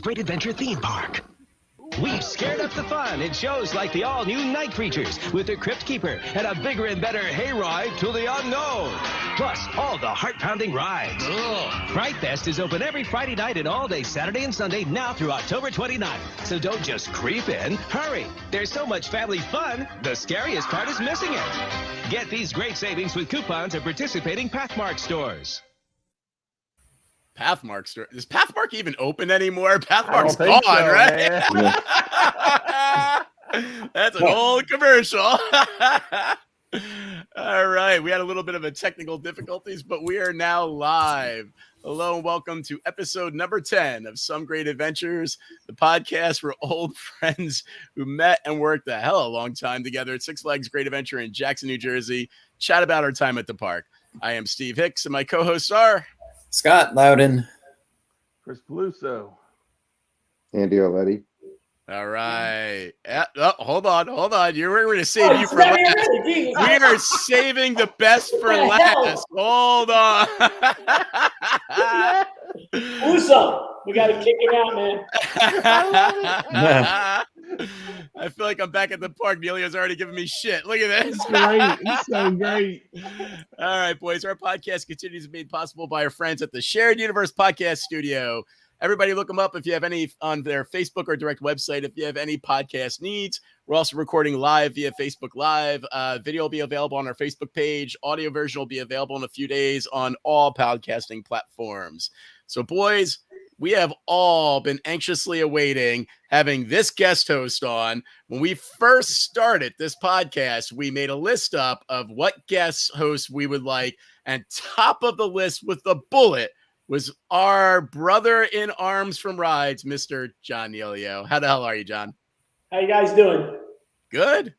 Great Adventure theme park. We've scared up the fun in shows like the all-new Night Creatures with the Crypt Keeper and a bigger and better hayride to the unknown. Plus, all the heart-pounding rides. Frightfest is open every Friday night and all day Saturday and Sunday now through October 29th. So don't just creep in. Hurry. There's so much family fun, the scariest part is missing it. Get these great savings with coupons at participating Pathmark stores. Pathmark store. Is Pathmark even open anymore? Pathmark's gone, so, right? That's an old commercial. All right. We had a little bit of a technical difficulties, but we are now live. Hello and welcome to episode number 10 of Some Great Adventures, the podcast where old friends who met and worked a hell of a long time together at Six Flags Great Adventure in Jackson, New Jersey, chat about our time at the park. I am Steve Hicks, and my co-hosts are Scott Loudon, Chris Peluso, Andy Auletti. all right. Hold on. We're going to save you for last. We are saving the best for last. Hold on. Peluso, we got to kick him out, man. I feel like I'm back at the park. Nilio's already giving me shit. Look at this. Great. It's so great. All right, boys. Our podcast continues to be made possible by our friends at the Shared Universe Podcast Studio. Everybody look them up if you have any on their Facebook or direct website. If you have any podcast needs, we're also recording live via Facebook Live. Video will be available on our Facebook page. Audio version will be available in a few days on all podcasting platforms. So, boys, we have all been anxiously awaiting having this guest host on. When we first started this podcast, we made a list up of what guest hosts we would like, and top of the list with the bullet was our brother in arms from rides, Mr. John Nilio. How the hell are you, John? How you guys doing? Good.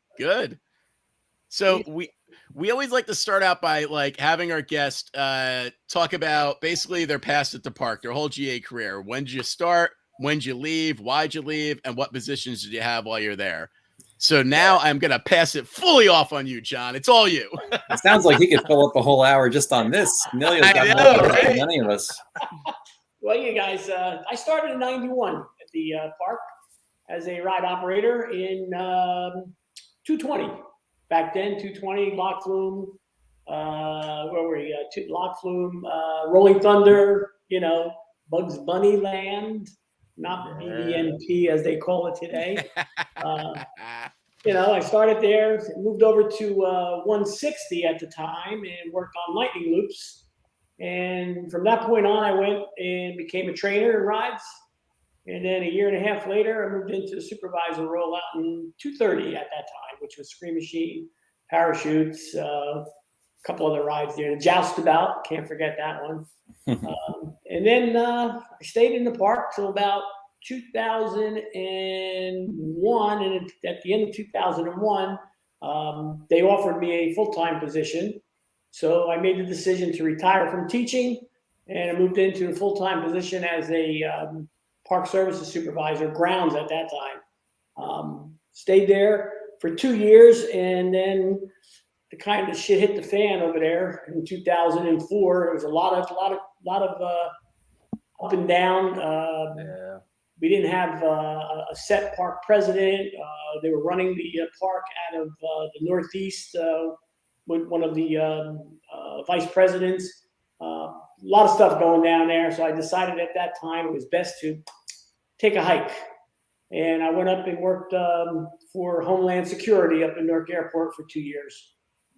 So we always like to start out by like having our guest talk about basically their past at the park, their whole GA career. When did you start? When did you leave? Why'd you leave? And what positions did you have while you're there? So now I'm going to pass it fully off on you, John. It's all you. It sounds like he could fill up a whole hour just on this. Nilio's got more than any of us. Well, you guys, I started in 91 at the park as a ride operator in 220. Back then, 220, Lock Flume, where were we? Lock Flume, Rolling Thunder, Bugs Bunny Land, not BBNP as they call it today. I started there, moved over to 160 at the time and worked on lightning loops. And from that point on, I went and became a trainer in rides. And then a year and a half later, I moved into the supervisor role out in 230 at that time, which was Scream Machine, Parachutes, a couple other rides there. The Joustabout, can't forget that one. And then I stayed in the park till about 2001. And at the end of 2001, they offered me a full-time position. So I made the decision to retire from teaching, and I moved into a full-time position as a park services supervisor, grounds at that time. Stayed there for 2 years, and then the kind of shit hit the fan over there in 2004. It was a lot of up and down. We didn't have a set park president. They were running the park out of the Northeast with one of the vice presidents. A lot of stuff going down there. So I decided at that time it was best to take a hike. And I went up and worked for Homeland Security up in Newark Airport for 2 years.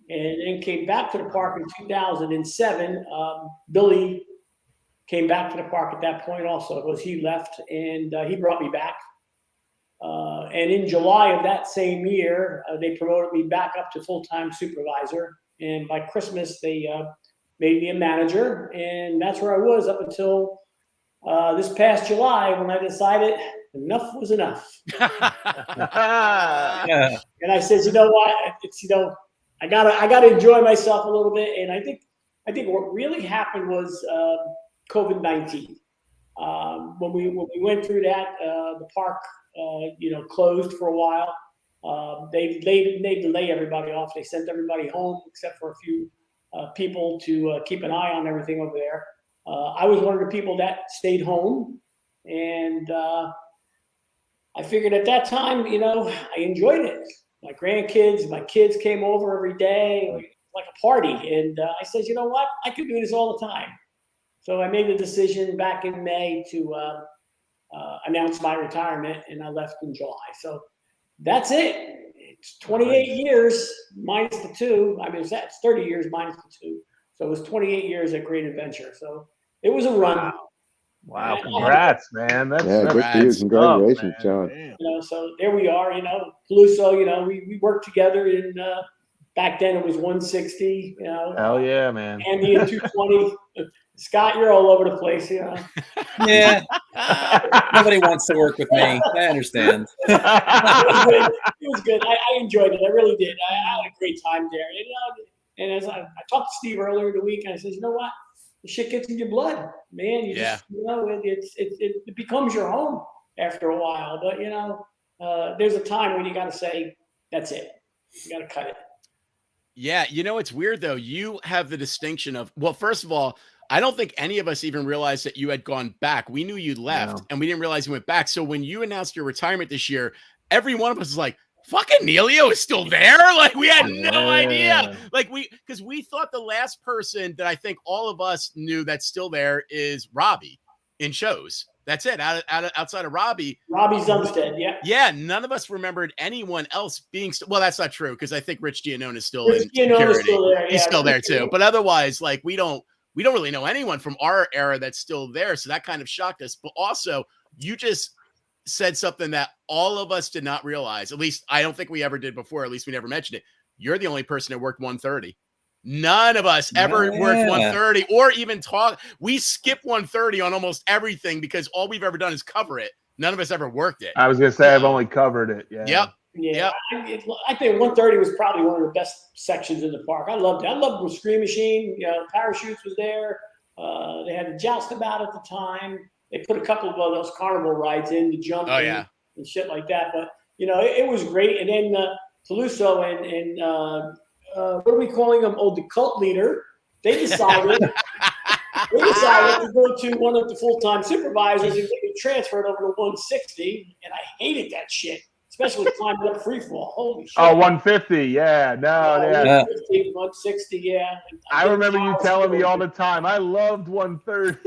And then came back to the park in 2007. Billy came back to the park at that point also, because he left, and he brought me back. And in July of that same year, they promoted me back up to full-time supervisor. And by Christmas, they made me a manager. And that's where I was up until this past July, when I decided enough was enough. And I said, you know what? I gotta enjoy myself a little bit. And I think what really happened was COVID-19. When we went through that, the park closed for a while. They lay everybody off. They sent everybody home except for a few people to keep an eye on everything over there. I was one of the people that stayed home And I figured at that time, I enjoyed it. My grandkids, my kids came over every day, like a party. And I said, you know what? I could do this all the time. So I made the decision back in May to announce my retirement, and I left in July. So that's it. It's 28 years minus the 2. I mean, it's 30 years minus the 2. So it was 28 years at Great Adventure. So it was a run. Wow. Congrats, man. Good for you. Congratulations, John. So there we are, Peluso, we worked together in, back then it was 160, Hell yeah, man. Andy at 220. Scott, you're all over the place, Yeah. Nobody wants to work with me. I understand. It was good. I enjoyed it. I really did. I had a great time there. And as I talked to Steve earlier in the week, and I said, you know what? The shit gets in your blood, man. It becomes your home after a while. But, there's a time when you got to say, that's it. You got to cut it. Yeah. It's weird, though. You have the distinction of, well, first of all, I don't think any of us even realized that you had gone back. We knew you left, and we didn't realize you went back. So when you announced your retirement this year, every one of us was like, fucking Nilio is still there? Like, we had no idea. Like, because we thought the last person that I think all of us knew that's still there is Robbie in shows. That's it. Outside of Robbie. Robbie Zumstead, yeah. Yeah, none of us remembered anyone else being well, that's not true, because I think Rich Giannone is still in security. Still there, He's still there too. But otherwise, like, we don't really know anyone from our era that's still there. So that kind of shocked us. But also, you just said something that all of us did not realize. At least I don't think we ever did before. At least we never mentioned it. You're the only person that worked 130. None of us ever worked 130 or even talk. We skip 130 on almost everything because all we've ever done is cover it. None of us ever worked it. I was going to say I've only covered it. Yeah. Yep. Yeah, I think 130 was probably one of the best sections in the park. I loved it. I loved the Scream Machine. Parachutes was there. They had the Joustabout at the time. They put a couple of those carnival rides in, the jump and shit like that. But, it was great. And then Peluso and what are we calling them? Oh, the cult leader. They decided to go to one of the full-time supervisors and get transferred over to 160. And I hated that shit. Especially climbing up free fall. Holy shit. Oh, 150. Yeah. No, 150, 160. Yeah. I remember you telling me all the time. I loved 130.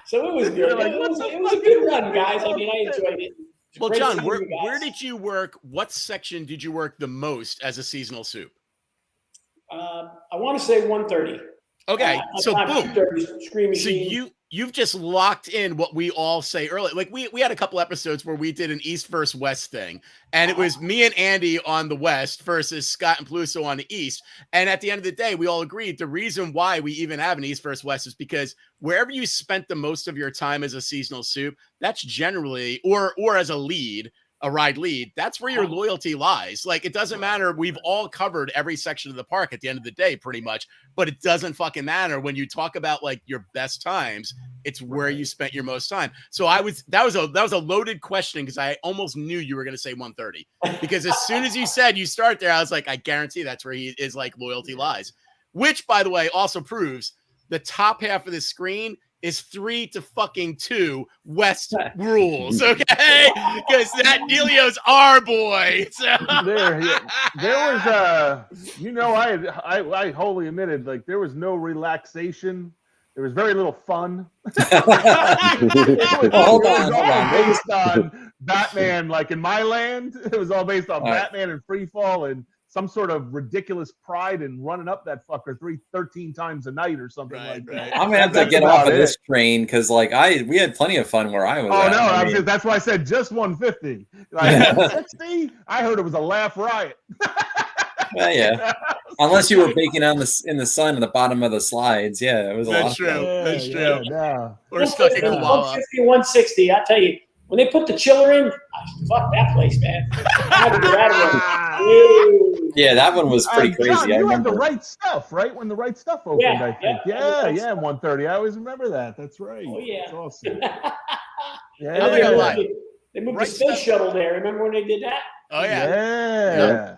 So it was good. It was a good run, guys. I mean, I enjoyed it. Well, John, where did you work? What section did you work the most as a seasonal soup? I want to say 130. Okay. So boom. Scream So you've just locked in what we all say earlier. Like we had a couple episodes where we did an East versus West thing, and it was me and Andy on the West versus Scott and Peluso on the East. And at the end of the day, we all agreed the reason why we even have an East versus West is because wherever you spent the most of your time as a seasonal soup, that's generally, or as a ride lead, that's where your loyalty lies. Like, it doesn't matter. We've all covered every section of the park at the end of the day, pretty much, but it doesn't fucking matter when you talk about like your best times. It's where you spent your most time. So that was a loaded question because I almost knew you were going to say 130 because as soon as you said you start there, I was like, I guarantee that's where he is like loyalty lies, which by the way, also proves the top half of the screen is 3-2 West rules, okay? Because that Nilio's our boy. So. There was I wholly admitted, like, there was no relaxation. There was very little fun. Hold on. Based on Batman, like in my land, it was all based on Batman and Freefall and some sort of ridiculous pride in running up that fucker 13 times a night or something like that. I'm gonna have to get off of this train because, like, we had plenty of fun where I was. Oh no, that's why I said just 150. Like 60, I heard it was a laugh riot. Yeah. Unless you were baking in the sun at the bottom of the slides, it was a lot. That's true. That's true. Yeah. Or stuck in Koala. 150, 160. I tell you, when they put the chiller in, fuck that place, man. I had to get out of there. Yeah, that one was pretty crazy. John, you had the right stuff, right? When the right stuff opened, I think. Yeah, 130. I always remember that. That's right. Oh, yeah. That's awesome. They moved the space shuttle there. Remember when they did that? Oh, yeah. Yeah.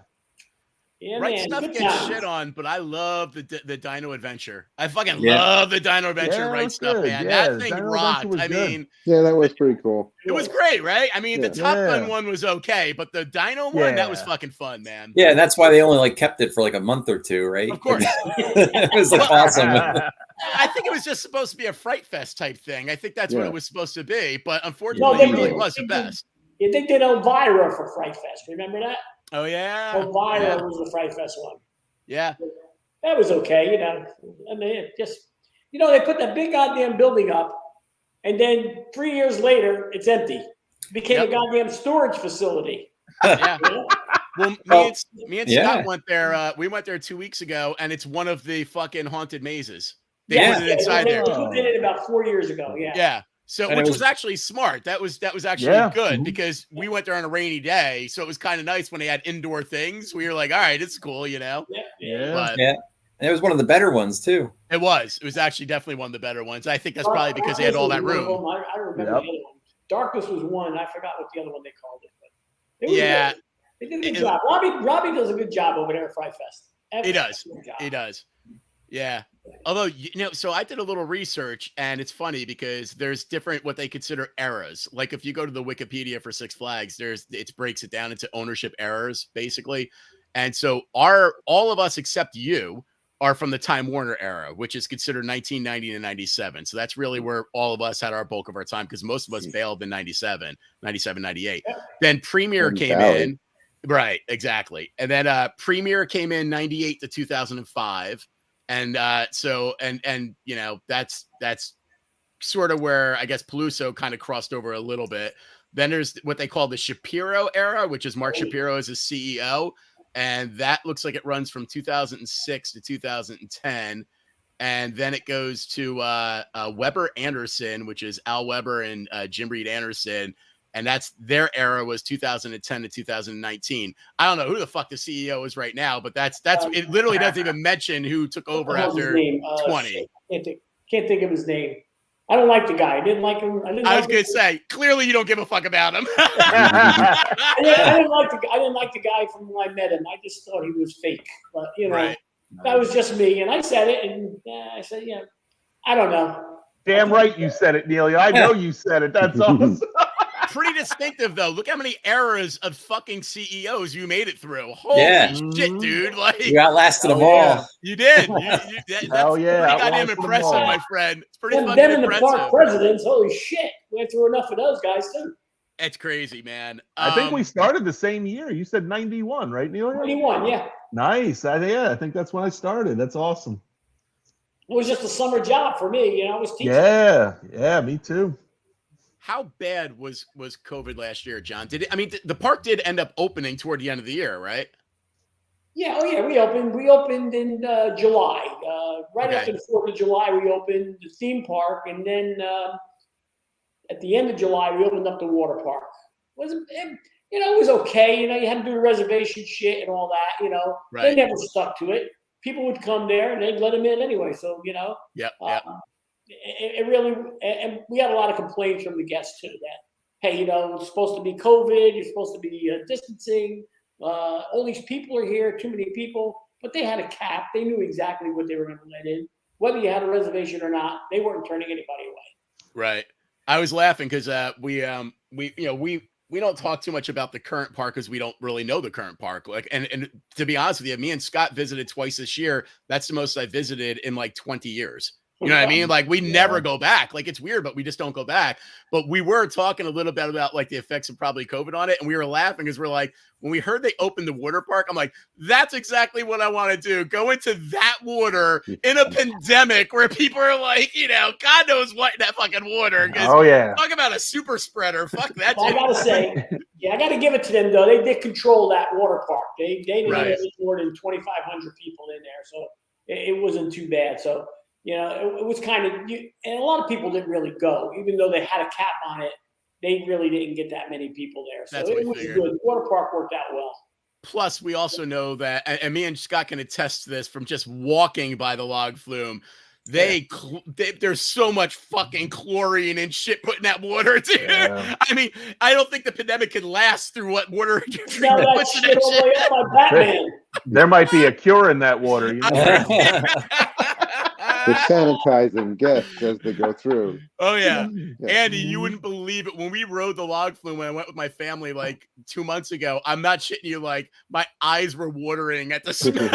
Yeah, Right man. Stuff Good gets times. shit on, but I love the Dino Adventure. I fucking love the Dino Adventure. Yeah, Right that's Stuff, good. man. Yeah, That thing Dino Adventure rocked. was I good. mean, Yeah, that was pretty cool. it was great, right? I mean, the Yeah. Top Gun one was okay, but the Dino one, that was Yeah. fucking fun, man. Yeah, and that's why they only like kept it for like a month or two, right? Of course. It was like awesome. I think it was just supposed to be a Fright Fest type thing. I think that's what Yeah. it was supposed to be, but No, unfortunately, they it really did. was the best. You think did Elvira for Fright Fest? Remember that? Oh yeah. Elvira was the Fright Fest one. Yeah. That was okay, you know. I mean, it just, you know, they put that big goddamn building up, and then 3 years later, it's empty. It became a goddamn storage facility. Yeah. You know? Well, me and Scott went there. We went there 2 weeks ago, and it's one of the fucking haunted mazes. They put it inside there. They put it in about 4 years ago. Yeah. Yeah. So, And which it was actually smart. That was actually good because we went there on a rainy day, so it was kind of nice when they had indoor things. We were like, all right, it's cool, you know. Yeah. And it was one of the better ones too. It was actually definitely one of the better ones. I think that's probably because they had all that room. I remember the other one. Darkness was one. I forgot what the other one they called it. But it was good. They did a good job. Robbie does a good job over there at Fright Fest. He does. He does. Yeah. Although, you know, so I did a little research, and it's funny because there's different what they consider eras. Like if you go to the Wikipedia for Six Flags, it breaks it down into ownership eras, basically. And so all of us except you are from the Time Warner era, which is considered 1990 to 97. So that's really where all of us had our bulk of our time because most of us bailed in 97, 98. Then Premiere came in. Right, exactly. And then Premiere came in 98 to 2005. And and you know, that's sort of where I guess Peluso kind of crossed over a little bit. Then there's what they call the Shapiro era, which is Mark Shapiro as his CEO. And that looks like it runs from 2006 to 2010. And then it goes to Weber Anderson, which is Al Weber and Jim Reed Anderson. And that's their era was 2010 to 2019. I don't know who the fuck the CEO is right now, but that's it literally doesn't even mention who took over after 20. Can't think of his name. I don't like the guy. I didn't like him. I was going to say, clearly you don't give a fuck about him. I didn't like the guy from when I met him. I just thought he was fake. But, you know, that was just me. And I said it. And I said, yeah, I don't know. Damn right you said it, Nilio. I know you said it. That's awesome. Pretty distinctive, though. Look how many eras of fucking CEOs you made it through. Holy shit, dude. Like, you outlasted them all. You did. That's pretty goddamn impressive, my friend. It's pretty fucking them impressive. And the park presidents, holy shit. We went through enough of those guys, too. It's crazy, man. I think we started the same year. You said 91, right, Nilio? 91, yeah. Nice. I think that's when I started. That's awesome. It was just a summer job for me. You know, I was teaching. Yeah, me too. How bad was COVID last year, John? The park did end up opening toward the end of the year, right? Yeah, we opened in July. After the 4th of July, we opened the theme park, and then at the end of July, we opened up the water park. It was okay. You know, you had to do the reservation shit and all that. You know, They never stuck to it. People would come there, and they'd let them in anyway. So you know, it really, and we had a lot of complaints from the guests too that, hey, you know, it's supposed to be COVID, you're supposed to be distancing, all these people are here, too many people, but they had a cap. They knew exactly what they were going to let in. Whether you had a reservation or not, they weren't turning anybody away. Right. I was laughing because we don't talk too much about the current park because we don't really know the current park. Like, and to be honest with you, me and Scott visited twice this year. That's the most I visited in like 20 years. You know what I mean? Like we never go back. Like it's weird, but we just don't go back. But we were talking a little bit about like the effects of probably COVID on it. And we were laughing because we're like, when we heard they opened the water park, I'm like, that's exactly what I want to do. Go into that water in a pandemic where people are like, you know, God knows what in that fucking water. Talk about a super spreader. Fuck that. Well, I got to say, I got to give it to them though. They did control that water park. They didn't have more than 2,500 people in there. So it wasn't too bad. So, you know, it was kind of, and a lot of people didn't really go, even though they had a cap on it. They really didn't get that many people there, so it was good. The water park worked out well. Plus, we also know that, and me and Scott can attest to this from just walking by the log flume. There's so much fucking chlorine and shit put in that water, dude. Yeah. I mean, I don't think the pandemic can last through what water treatment puts in that shit. Batman. There might be a cure in that water. You know? They're sanitizing guests as they go through. Oh yeah. Yeah. Andy, you wouldn't believe it. When we rode the log flume when I went with my family like 2 months ago, I'm not shitting you, like my eyes were watering at the smell.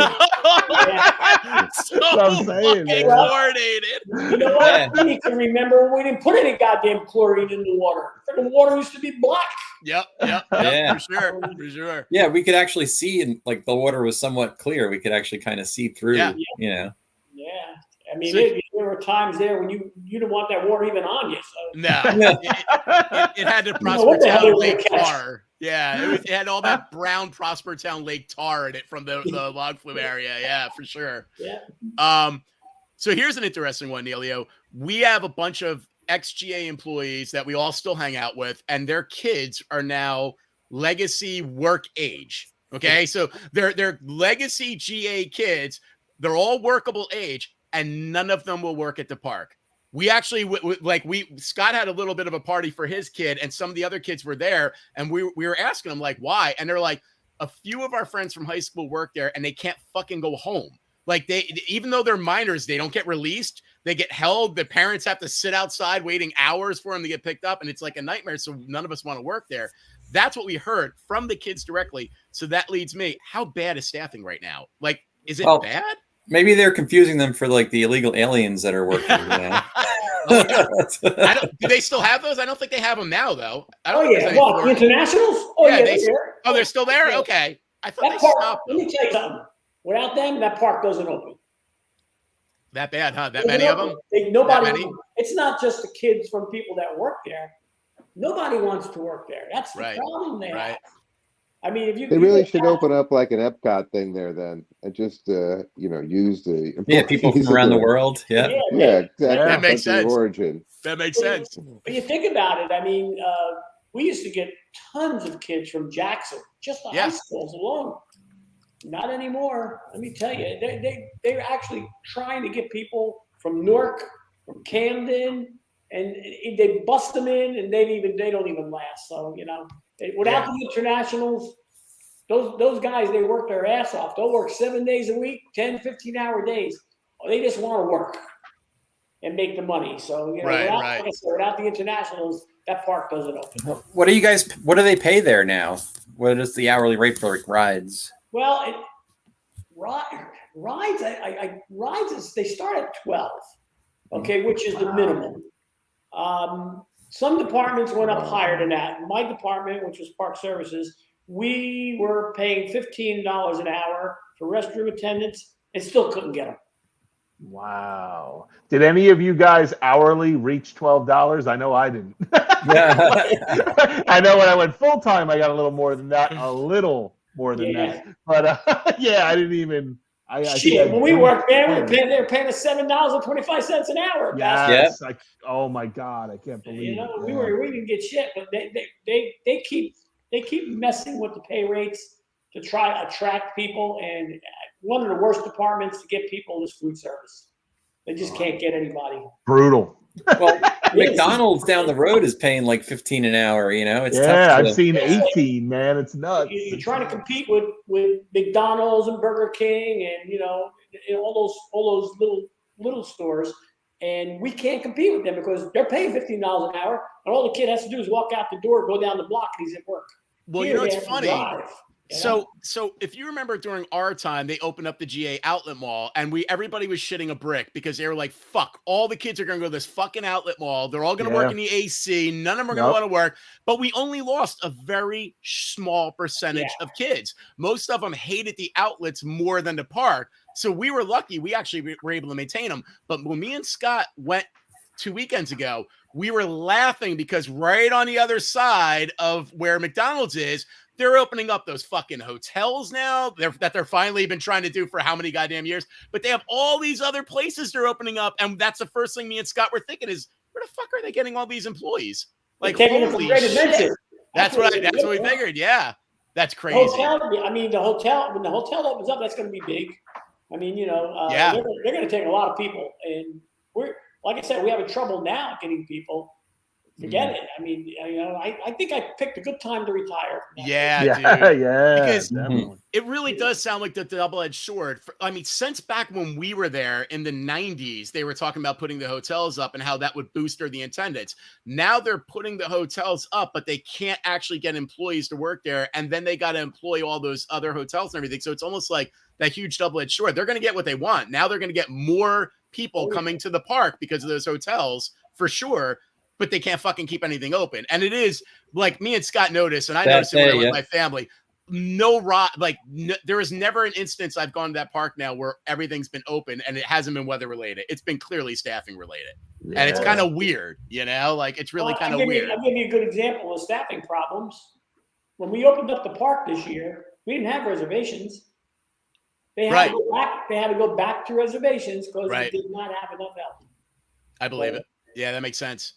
So I'm saying, man. chlorinated. You know what? You can remember we didn't put any goddamn chlorine in the water. The water used to be black. Yep, Yeah. for sure. Yeah, we could actually see, and like the water was somewhat clear. We could actually kind of see through. Yeah. You know. Yeah. I mean, there were times there when you didn't want that water even on you. So. No, it had the Prosper Town Lake tar. Yeah, it had all that brown Prosper Town Lake tar in it from the log flume area. Yeah, for sure. Yeah. So here's an interesting one, Nilio. We have a bunch of ex-GA employees that we all still hang out with, and their kids are now legacy work age. Okay, so they're legacy GA kids. They're all workable age, and none of them will work at the park. We actually Scott had a little bit of a party for his kid, and some of the other kids were there, and we were asking them like why, and they're like, a few of our friends from high school work there, and they can't fucking go home. Like even though they're minors, they don't get released. They get held. The parents have to sit outside waiting hours for them to get picked up, and it's like a nightmare. So none of us want to work there. That's what we heard from the kids directly. So that leads me, how bad is staffing right now? Like, is it bad? Maybe they're confusing them for like the illegal aliens that are working. You know? Do they still have those? I don't think they have them now, though. The internationals? They're still there? Yeah. Okay. I thought they stopped. Let me tell you something. Without them, that park doesn't open. That bad, huh? That many of them? Nobody. It's not just the kids from people that work there. Nobody wants to work there. That's the problem they have. I mean, if they really should open up like an Epcot thing there, then, and just use the people from around the world. Yeah, exactly. That makes sense. Origin. That makes sense. But you think about it. I mean, we used to get tons of kids from Jackson, just the high schools alone. Not anymore. Let me tell you, they're actually trying to get people from Newark, from Camden, and they bust them in, and they don't even last. So without the internationals, those guys, they work their ass off. They'll work 7 days a week, 10, 15-hour days. They just want to work and make the money. So without the internationals, that park doesn't open. What do they pay there now? What is the hourly rate for like rides? Well, rides they start at 12, which is the minimum. Some departments went up higher than that. My department, which was Park Services, we were paying $15 an hour for restroom attendants and still couldn't get them. Wow. Did any of you guys hourly reach $12? I know I didn't. I know when I went full time, I got a little more than that. But I didn't even. When we worked there, they were paying us $7.25 an hour. Yes. Oh my God, I can't believe it. We didn't get shit, but they keep messing with the pay rates to try to attract people. And one of the worst departments to get people is food service. They just can't get anybody. Brutal. Well, McDonald's down the road is paying like $15 an hour. It's tough. I've seen 18. Man, it's nuts. You're trying to compete with McDonald's and Burger King and all those little stores, and we can't compete with them because they're paying $15 an hour, and all the kid has to do is walk out the door, go down the block, and he's at work. Well, it's funny. So if you remember during our time, they opened up the GA outlet mall and everybody was shitting a brick because they were like, fuck, all the kids are going to go to this fucking outlet mall. They're all going to work in the AC. None of them are going to want to work. But we only lost a very small percentage of kids. Most of them hated the outlets more than the park. So we were lucky. We actually were able to maintain them. But when me and Scott went 2 weekends ago, we were laughing because right on the other side of where McDonald's is, they're opening up those fucking hotels now that they're finally been trying to do for how many goddamn years. But they have all these other places they're opening up. And that's the first thing me and Scott were thinking is, where the fuck are they getting all these employees? Like, holy shit. That's what we figured. Yeah. That's crazy. When the hotel opens up, that's going to be big. I mean, they're going to take a lot of people. And like I said, we're having trouble now getting people. forget it. I mean, I think I picked a good time to retire. Yeah, dude. Yeah, because definitely. it really does sound like the double-edged sword. I mean, since back when we were there in the 90s, they were talking about putting the hotels up and how that would boost the attendance. Now they're putting the hotels up, but they can't actually get employees to work there. And then they got to employ all those other hotels and everything. So it's almost like that huge double-edged sword. They're going to get what they want. Now they're going to get more people coming to the park because of those hotels for sure. But they can't fucking keep anything open. And it is like me and Scott noticed, and I noticed it with my family. There is never an instance I've gone to that park now where everything's been open and it hasn't been weather related. It's been clearly staffing related. Yeah. And it's kind of weird, like it's really kind of weird. I'll give you a good example of staffing problems. When we opened up the park this year, we didn't have reservations. They had to go back to reservations because they did not have enough help. I believe it. Yeah, that makes sense.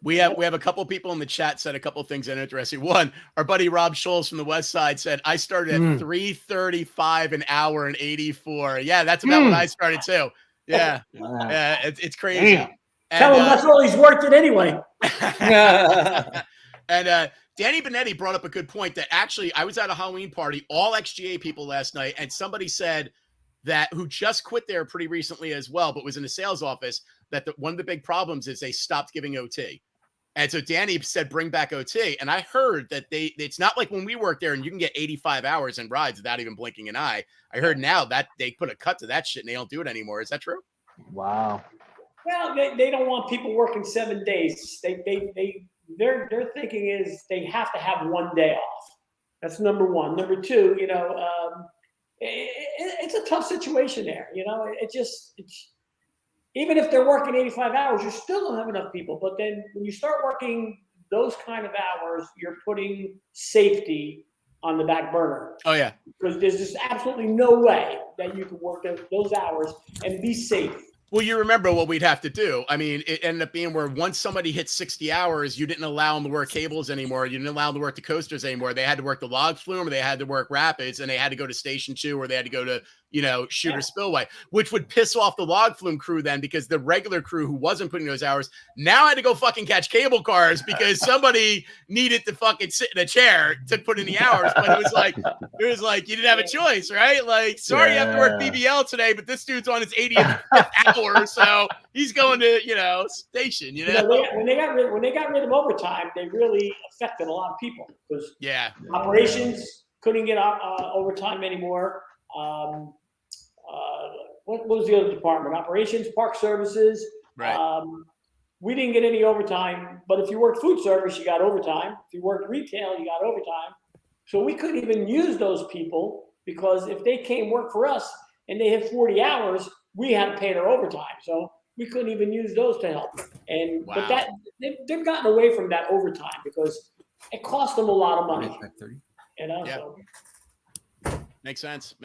We have a couple people in the chat said a couple things that are interesting. One, our buddy Rob Scholes from the West Side said, I started at $3.35 an hour in 84. Yeah, that's about what I started too. Yeah. Yeah, it's crazy. And, tell him that's all he's worked it anyway. And Danny Benetti brought up a good point that actually I was at a Halloween party, all XGA people last night, and somebody said that who just quit there pretty recently as well, but was in the sales office, that one of the big problems is they stopped giving OT. And so Danny said, bring back OT. And I heard that it's not like when we worked there and you can get 85 hours in rides without even blinking an eye. I heard now that they put a cut to that shit and they don't do it anymore. Is that true? Wow. Well, they don't want people working 7 days. Their thinking is they have to have 1 day off. That's number one. Number two, it's a tough situation there. Even if they're working 85 hours, you still don't have enough people. But then when you start working those kind of hours, you're putting safety on the back burner. Oh, yeah. Because there's just absolutely no way that you can work those hours and be safe. Well, you remember what we'd have to do. I mean, it ended up being where once somebody hit 60 hours, you didn't allow them to work cables anymore. You didn't allow them to work the coasters anymore. They had to work the log flume, or they had to work rapids, and they had to go to Station 2, or they had to go to, Shooter Spillway, which would piss off the log flume crew then, because the regular crew who wasn't putting those hours now had to go fucking catch cable cars because somebody needed to fucking sit in a chair to put in the hours. But it was like you didn't have a choice, right? Like, sorry, you have to work BBL today, but this dude's on his 80th hour, so he's going to, station, When they got rid of overtime, they really affected a lot of people because operations couldn't get overtime anymore. What was the other department? Operations, park services. Right. We didn't get any overtime, but if you worked food service, you got overtime. If you worked retail, you got overtime. So we couldn't even use those people because if they came work for us and they had 40 hours, we had to pay their overtime. So we couldn't even use those to help. And but they've gotten away from that overtime because it cost them a lot of money. So. Makes sense.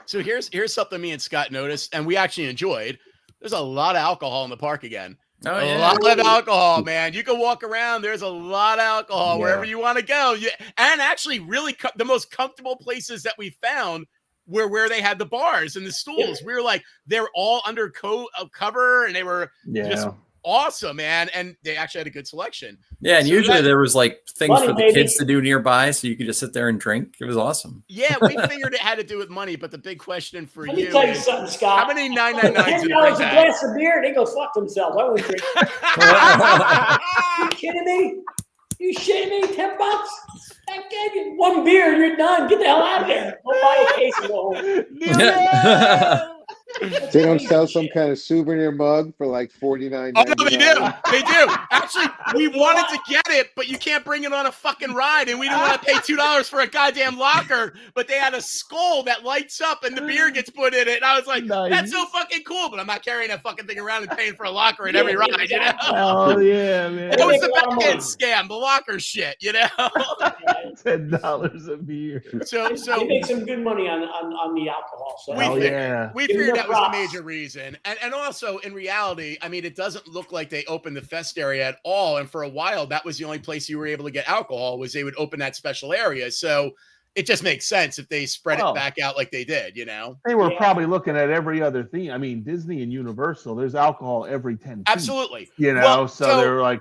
So here's something me and Scott noticed, and we actually enjoyed. There's a lot of alcohol in the park again. Oh, a lot of alcohol, man. You can walk around. There's a lot of alcohol wherever you want to go. And actually, really, the most comfortable places that we found were where they had the bars and the stools. We were like, they're all under cover, and they were just awesome, man. And they actually had a good selection. Yeah, and usually there was like things for the kids to do nearby, so you could just sit there and drink. It was awesome. Yeah, we figured it had to do with money, but the big question for Let me tell you something, Scott. How many 999s did $10 a glass of beer, they go fuck themselves. I wouldn't drink. You kidding me? You shitting me? $10? I gave you one beer, you're done. Get the hell out of there. Go buy a case and go home. They don't sell some kind of souvenir mug for like $49. Oh, no, they do. They do. Actually, we wanted to get it, but you can't bring it on a fucking ride, and we didn't want to pay $2 for a goddamn locker. But they had a skull that lights up, and the beer gets put in it. And I was like, that's so fucking cool. But I'm not carrying that fucking thing around and paying for a locker at every ride, Oh yeah, man. It was the back end scam, the locker shit, $10 a beer. So they make some good money on the alcohol. So we figured that was the major reason. And also, in reality, I mean, it doesn't look like they opened the fest area at all. And for a while, that was the only place you were able to get alcohol, was they would open that special area. So it just makes sense if they spread it back out like they did, They were probably looking at every other thing. I mean, Disney and Universal, there's alcohol every 10 feet. Absolutely. So they're like...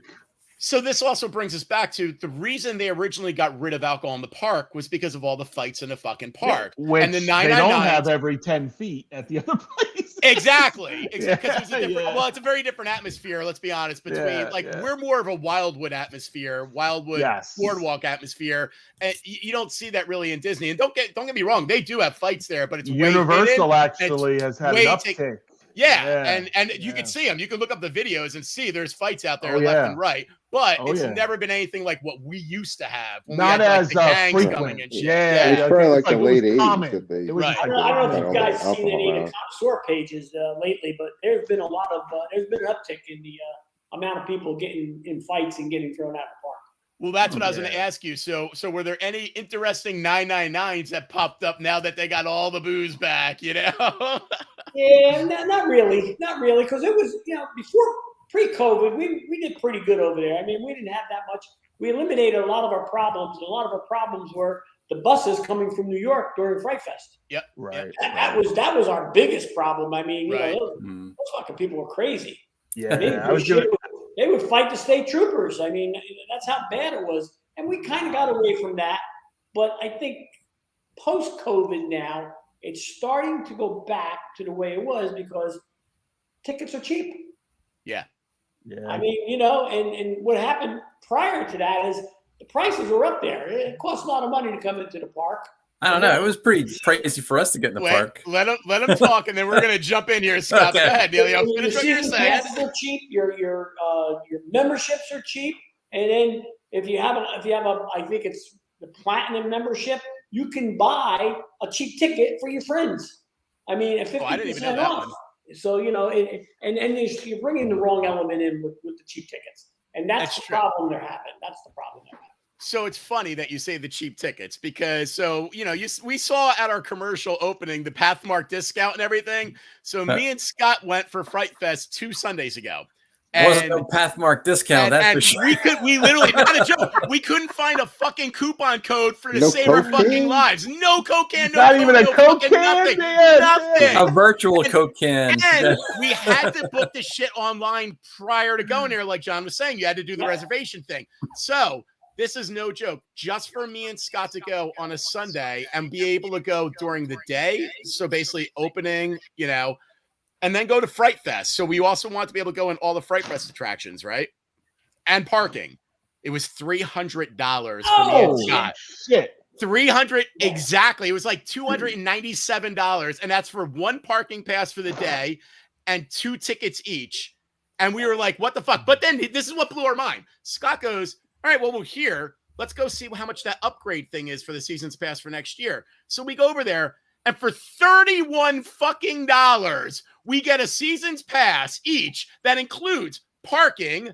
So this also brings us back to the reason they originally got rid of alcohol in the park was because of all the fights in the fucking park. Which and the they don't 999s have every 10 feet at the other place. Exactly. Because it was a different. Yeah. Well, it's a very different atmosphere. Let's be honest. Between we're more of a Wildwood atmosphere, Wildwood boardwalk atmosphere, and you don't see that really in Disney. And don't get me wrong, they do have fights there, but it's Universal actually has had an uptick. And you can see them. You can look up the videos and see there's fights out there left and right. But it's never been anything like what we used to have. When Not we had, as the gangs frequent. coming and shit. It was probably like the late 80s that they. I don't know if you guys seen any of the connoisseur pages lately, but there's been a lot of there's been an uptick in the amount of people getting in fights and getting thrown out of the park. Well, that's what I was going to ask you. So were there any interesting 999s that popped up now that they got all the booze back? Yeah, not really, because it was before pre-COVID, we did pretty good over there. I mean, we didn't have that much. We eliminated a lot of our problems. And a lot of our problems were the buses coming from New York during Frightfest. Yep. Right. That was our biggest problem. I mean, those fucking people were crazy. Yeah. They would fight the state troopers. I mean, that's how bad it was. And we kind of got away from that. But I think post-COVID now, it's starting to go back to the way it was because tickets are cheap. Yeah. I mean, and what happened prior to that is the prices were up there. It costs a lot of money to come into the park. I don't know. It was pretty pricey for us to get in the park. Let him talk, and then we're gonna jump in here, Scott. Okay. Go ahead, Nilio. Finish what you're saying. Passes are cheap. Your memberships are cheap, and then if you have I think it's the platinum membership, you can buy a cheap ticket for your friends. I mean, at 50% off. So and you're bringing the wrong element in with the cheap tickets, and that's the problem they're having. That's the problem they're having. So it's funny that you say the cheap tickets because we saw at our commercial opening the Pathmark discount and everything. So me and Scott went for Frightfest 2 Sundays ago. There wasn't no Pathmark discount. That's for sure. We literally, not a joke. We couldn't find a fucking coupon code to save our fucking lives. No Coke can, not even a Coke can. Nothing. A virtual Coke can. And we had to book the shit online prior to going there. Like John was saying, you had to do the reservation thing. So this is no joke. Just for me and Scott to go on a Sunday and be able to go during the day. So basically opening, and then go to Frightfest. So we also want to be able to go in all the Frightfest attractions, right? And parking. It was $300 for me and Scott. Shit. $300 exactly. It was like $297, and that's for 1 parking pass for the day and 2 tickets each. And we were like, "What the fuck?" But then this is what blew our mind. Scott goes, "All right, well, we're here. Let's go see how much that upgrade thing is for the season's pass for next year." So we go over there, and for $31 fucking dollars, we get a season's pass each that includes parking,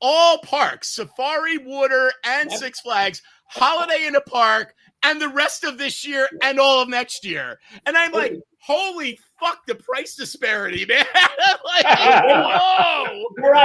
all parks, Safari, Water, and Six Flags, Holiday in the Park, and the rest of this year and all of next year. And I'm like, holy fuck, the price disparity, man. Whoa. Their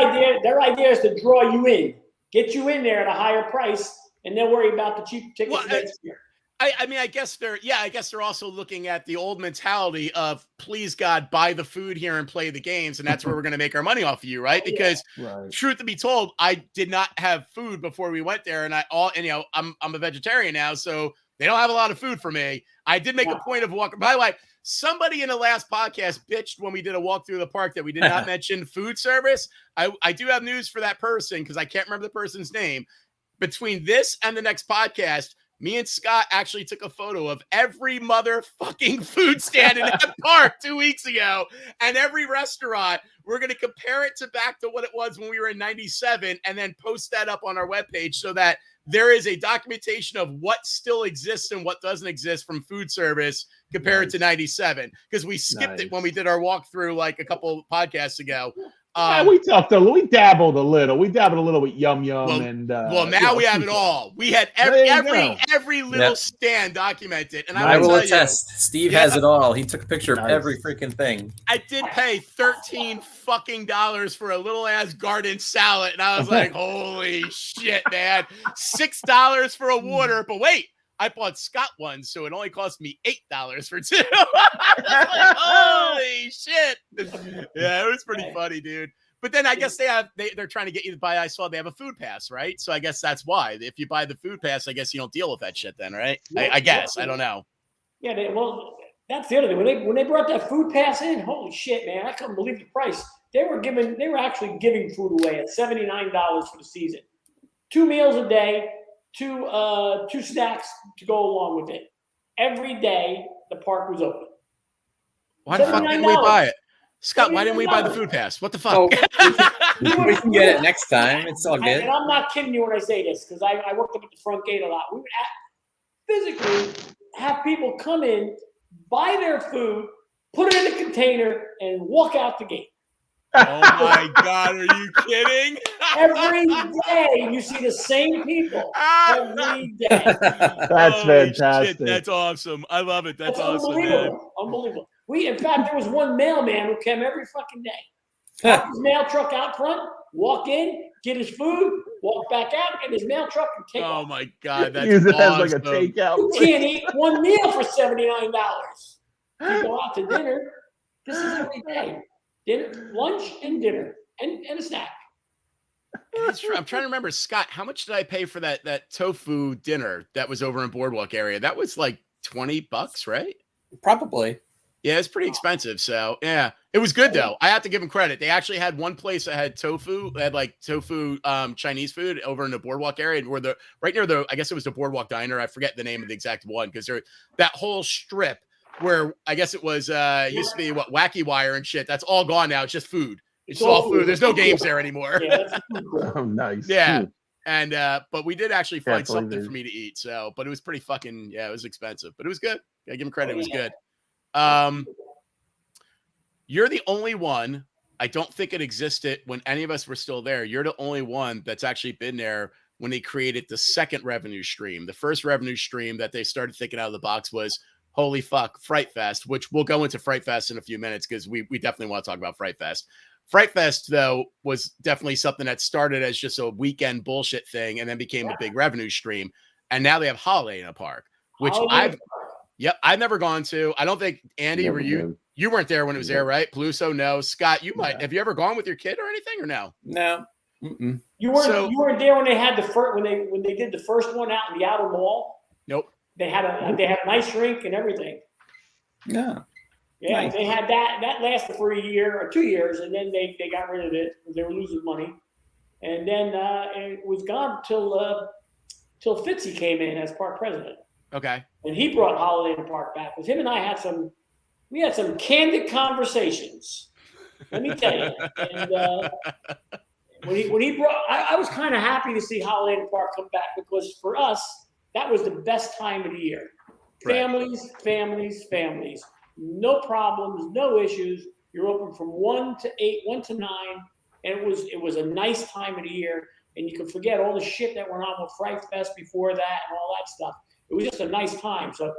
idea is to draw you in. Get you in there at a higher price, and then worry about the cheap tickets next year. I guess they're also looking at the old mentality of, please God, buy the food here and play the games, and that's where we're going to make our money off of you, right? Because truth to be told, I did not have food before we went there, and I'm a vegetarian now, so they don't have a lot of food for me. I did make a point of walking. By the way, somebody in the last podcast bitched when we did a walk through the park that we did not mention food service. I do have news for that person because I can't remember the person's name. Between this and the next podcast, me and Scott actually took a photo of every motherfucking food stand in that park 2 weeks ago, and every restaurant. We're going to compare it back to what it was when we were in 97 and then post that up on our webpage so that there is a documentation of what still exists and what doesn't exist from food service compared to 97, because we skipped it when we did our walkthrough like a couple podcasts ago. We dabbled a little. We dabbled a little with Yum Yum and. Now we have it all. We had every little stand documented, and I will attest. Steve has it all. He took a picture of every freaking thing. I did pay $13 fucking for a little ass garden salad, and I was like, "Holy shit, man! $6 for a water." But wait, I bought Scott one, so it only cost me $8 for 2. I was like, holy shit! Yeah, it was pretty funny, dude. But then I guess they're trying to get you to buy. I saw they have a food pass, right? So I guess that's why. If you buy the food pass, I guess you don't deal with that shit then, right? I guess. I don't know. Yeah, that's the other thing. When they brought that food pass in, holy shit, man! I couldn't believe the price. They were actually giving food away at $79 for the season. 2 meals a day, two snacks to go along with it. Every day the park was open. Why the fuck didn't we buy it? Scott, why didn't we buy the food pass? What the fuck? Oh, we can get it next time. It's all good. And I'm not kidding you when I say this, because I worked up at the front gate a lot. We would physically have people come in, buy their food, put it in a container, and walk out the gate. Oh my God, are you kidding? Every day you see the same people. Every day. That's fantastic. Shit, that's awesome. I love it. That's awesome, unbelievable. man. Unbelievable. In fact, there was one mailman who came every fucking day. Park his mail truck out front, walk in, get his food, walk back out, get his mail truck, and take off. Oh my God, that's Use it awesome. as like a takeout. You can't eat one meal for $79. You go out to dinner. This is every day. Dinner, lunch, and dinner, and a snack. That's true. I'm trying to remember, Scott, how much did I pay for that tofu dinner that was over in Boardwalk area? That was like $20, right? Probably. Yeah, it's pretty expensive. So yeah, it was good though. I have to give them credit. They actually had one place that had tofu. They had like tofu Chinese food over in the Boardwalk area, where right near I guess it was the Boardwalk Diner. I forget the name of the exact one, because that whole strip where I guess it was used to be Wacky Wire and shit. That's all gone now. It's just food. It's all food. There's no games there anymore. Yeah, Oh, nice. Yeah. And but we did actually find something for me to eat. So, but it was pretty fucking it was expensive, but it was good. I give him credit. It was good. You're the only one. I don't think it existed when any of us were still there. You're the only one that's actually been there when they created the second revenue stream. The first revenue stream that they started thinking out of the box was, holy fuck, Frightfest, which we'll go into Frightfest in a few minutes, because we definitely want to talk about Frightfest. Frightfest, though, was definitely something that started as just a weekend bullshit thing and then became a big revenue stream. And now they have Holiday in a Park, which I've never gone to. I don't think, Andy, you weren't there when it was there, right? Peluso, no. Scott, you might. Have you ever gone with your kid or anything, or no? No. Mm-mm. You weren't there when they had the first when they did the first one out in the outer mall. Nope. They had a nice rink and everything. Yeah. Yeah, Nice. they had that lasted for a year or 2 years, and then they got rid of it because they were losing money. And then it was gone till Fitzy came in as park president. Okay. And he brought Holiday in the Park back. Because him and I had some candid conversations. Let me tell you. And when he brought, I was kind of happy to see Holiday in the Park come back, because for us that was the best time of the year. Right. Families. No problems, no issues. You're open from 1 to 8, 1 to 9, and it was a nice time of the year. And you can forget all the shit that went on with Frightfest before that and all that stuff. It was just a nice time. So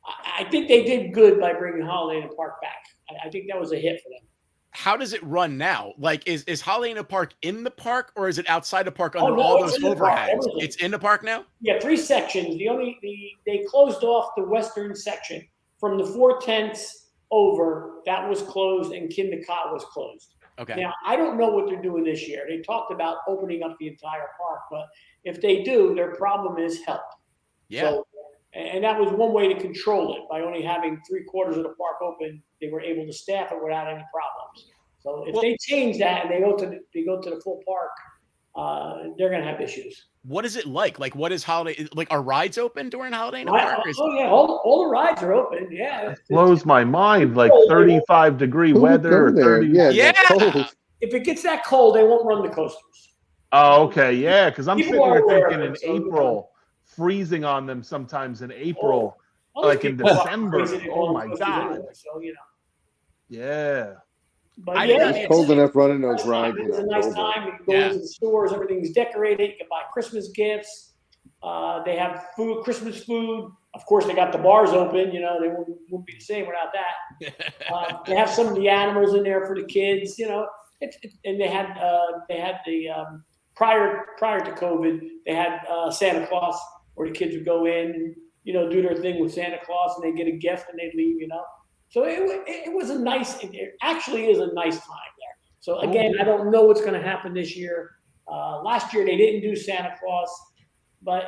I think they did good by bringing Holiday in the Park back. I think that was a hit for them. How does it run now? Like, is Holiday in the Park in the park, or is it outside the park under all those overhangs? It's in the park now? Yeah, 3 sections. They closed off the western section from the 4 tents over. That was closed, and Kindicott was closed. Okay. Now, I don't know what they're doing this year. They talked about opening up the entire park, but if they do, their problem is help. Yeah. So, and that was one way to control it. By only having 3/4 of the park open, they were able to staff it without any problems. So if they change that and they go to the full park, they're going to have issues. What is it like? Like, what is Holiday? Like, are rides open during Holiday in the Park? Oh yeah, all the rides are open. Yeah. It blows my mind. Like 35-degree weather. Or 30. Yeah. If it gets that cold, they won't run the coasters. Oh, okay, yeah. Because I'm People sitting here are thinking in so April, freezing on them sometimes in April, like in December. Oh my God. So Yeah. But It's cold enough running those rides. It's a nice time. You can go into the stores. Everything's decorated. You can buy Christmas gifts. They have food, Christmas food. Of course, they got the bars open. You know, they wouldn't be the same without that. They have some of the animals in there for the kids. You know, and they had the prior to COVID, they had Santa Claus, where the kids would go in and, you know, do their thing with Santa Claus, and they get a gift and they leave. You know. So it was a nice. It actually is a nice time there. So again, I don't know what's going to happen this year. Last year they didn't do Santa Claus, but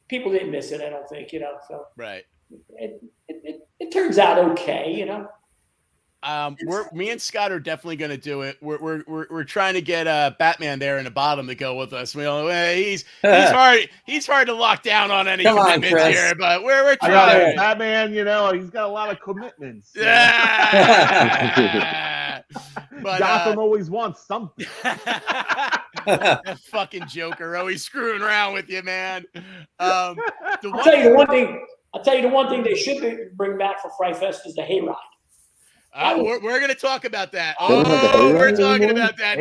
people didn't miss it. I don't think, So right. It turns out okay, Me and Scott are definitely going to do it. We're trying to get Batman there in the bottom to go with us. He's hard to lock down on any commitments here, but we're trying. Batman, he's got a lot of commitments. Yeah. But Gotham always wants something. That fucking Joker always screwing around with you, man. I'll tell you the one thing they should bring back for Frightfest is the hayride. We're going to talk about that. We're talking about that.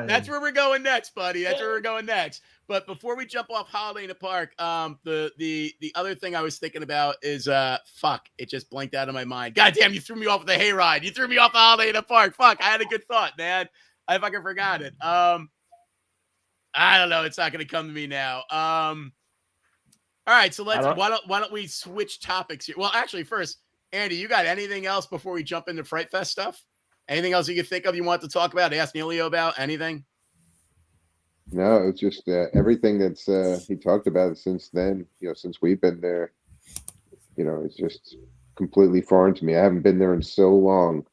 That's where we're going next, buddy. That's where we're going next. But before we jump off Holiday in the Park, the other thing I was thinking about is it just blanked out of my mind. God damn, you threw me off with the hayride. You threw me off the Holiday in the Park. Fuck, I had a good thought, man. I fucking forgot it. I don't know. It's not going to come to me now. All right, so why don't we switch topics here? Well, actually, first, Andy, you got anything else before we jump into Frightfest stuff? Anything else you can think of you want to talk about? Ask Nilio about anything? No, it's just everything that's he talked about since then. Since we've been there, it's just completely foreign to me. I haven't been there in so long.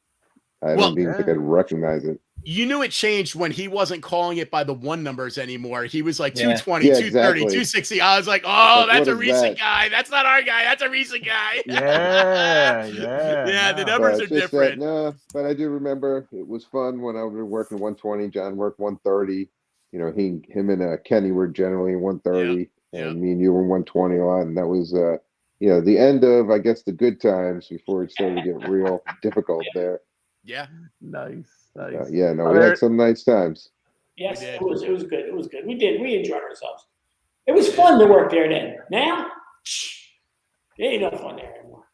I don't even think I'd recognize it. You knew it changed when he wasn't calling it by the one numbers anymore. He was like 220, 230, exactly. 260. I was like, that's a recent guy. That's not our guy. That's a recent guy. Yeah, the numbers are different. But I do remember it was fun when I was working 120. John worked 130. Him and Kenny were generally 130, and me and you were 120 a lot. And that was, the end of, I guess, the good times before it started to get real difficult there. Yeah. Nice. We had some nice times. Yes, it was good. It was good. We enjoyed ourselves. It was fun to work there then. Now, it ain't no fun there anymore.